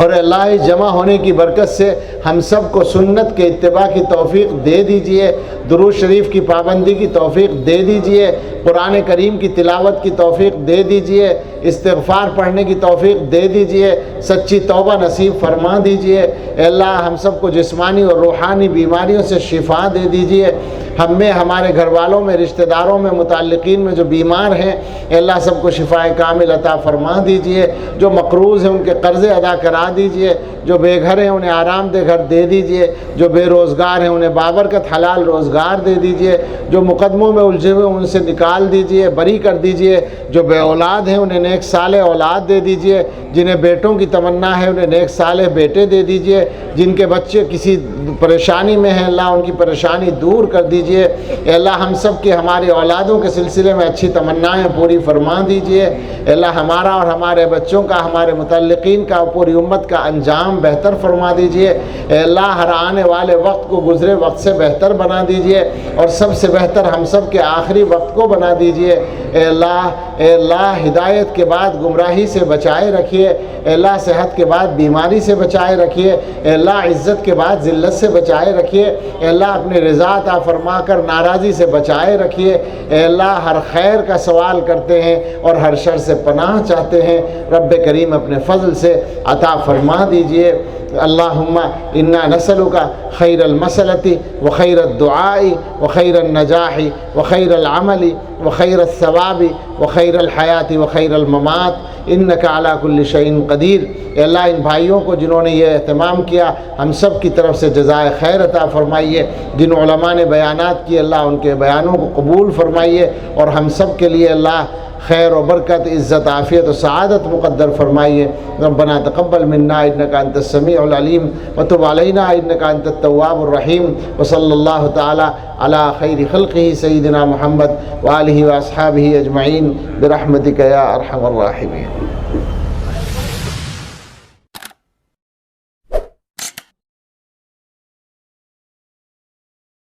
اور اللہ اس جمع ہونے کی برکت سے ہم سب کو سنت کے اتباع کی توفیق دے دیجئے، درود شریف کی پابندی کی توفیق دے دیجئے، قرآن کریم کی تلاوت کی توفیق دے دیجئے، استغفار پڑھنے کی توفیق دے دیجئے، سچی توبہ نصیب فرما دیجئے۔ اے اللہ ہم سب کو جسمانی اور روحانی بیماریوں سے شفا دے دیجئے۔ ہم میں، ہمارے گھر والوں میں، رشتہ داروں میں، متعلقین میں جو بیمار ہیں، اے اللہ سب کو شفا کامل عطا فرما دیجئے۔ جو مقروض ہیں ان کے قرضے ادا کرا دیجئے، جو بے گھر ہیں انہیں آرام دہ گھر دے دیجئے، جو بے روزگار ہیں انہیں بابرکت حلال روزگار دے دیجئے، جو مقدموں میں الجھے ہوئے ان سے نکال دیجئے، بری کر دیجئے، جو بے اولاد ہیں انہیں نیک صالح اولاد دے دیجئے، جنہیں بیٹوں کی تمنا ہے انہیں نیک صالح بیٹے دے دیجئے، جن کے بچے کسی پریشانی میں ہیں اللہ ان کی پریشانی دور کر دیجئے۔ اے اللہ ہم سب کی، ہماری اولادوں کے سلسلے میں اچھی تمنائیں پوری فرما دیجئے۔ اے اللہ ہمارا اور ہمارے بچوں کا، ہمارے متعلقین کا، پوری امت کا انجام بہتر فرما دیجئے۔ اے اللہ ہر آنے والے وقت کو گزرے وقت سے بہتر بنا دیجئے، اور سب سے بہتر ہم سب کے آخری وقت کو بنا دیجئے۔ اے اللہ ہدایت کے بعد گمراہی سے بچائے رکھیے۔ اے اللہ صحت کے بعد بیماری سے بچائے رکھیے۔ اے اللہ عزت کے بعد ذلت سے بچائے رکھیے۔ اے اللہ اپنی رضا عطا فرما کر ناراضی سے بچائے رکھیے۔ اے اللہ ہر خیر کا سوال کرتے ہیں اور ہر شر سے پناہ چاہتے ہیں، رب کریم اپنے فضل سے عطا فرما دیجئے۔ اللہم انا نسألک خیر المسألۃ وخیر الدعاء وخیر النجاح وخیر العمل وخیر الثواب وخیر الحیات وخیر الممات انک علی کل شیء قدیر۔ اے اللہ ان بھائیوں کو جنہوں نے یہ اہتمام کیا ہم سب کی طرف سے جزائے خیر عطا فرمائیے۔ جن علماء نے بیانات کیے اللہ ان کے بیانوں کو قبول فرمائیے، اور ہم سب کے لیے اللہ خیر و برکت، عزت، عافیت و سعادت مقدر فرمائیے۔ ربنا تقبل منا انک انت السمیع العلیم وتب علینا انک انت التواب الرحیم، وصلی اللہ تعالی علی خیر خلقہ سیدنا محمد وآلہ واصحابہ اجمعین برحمتک یا ارحم الراحمین۔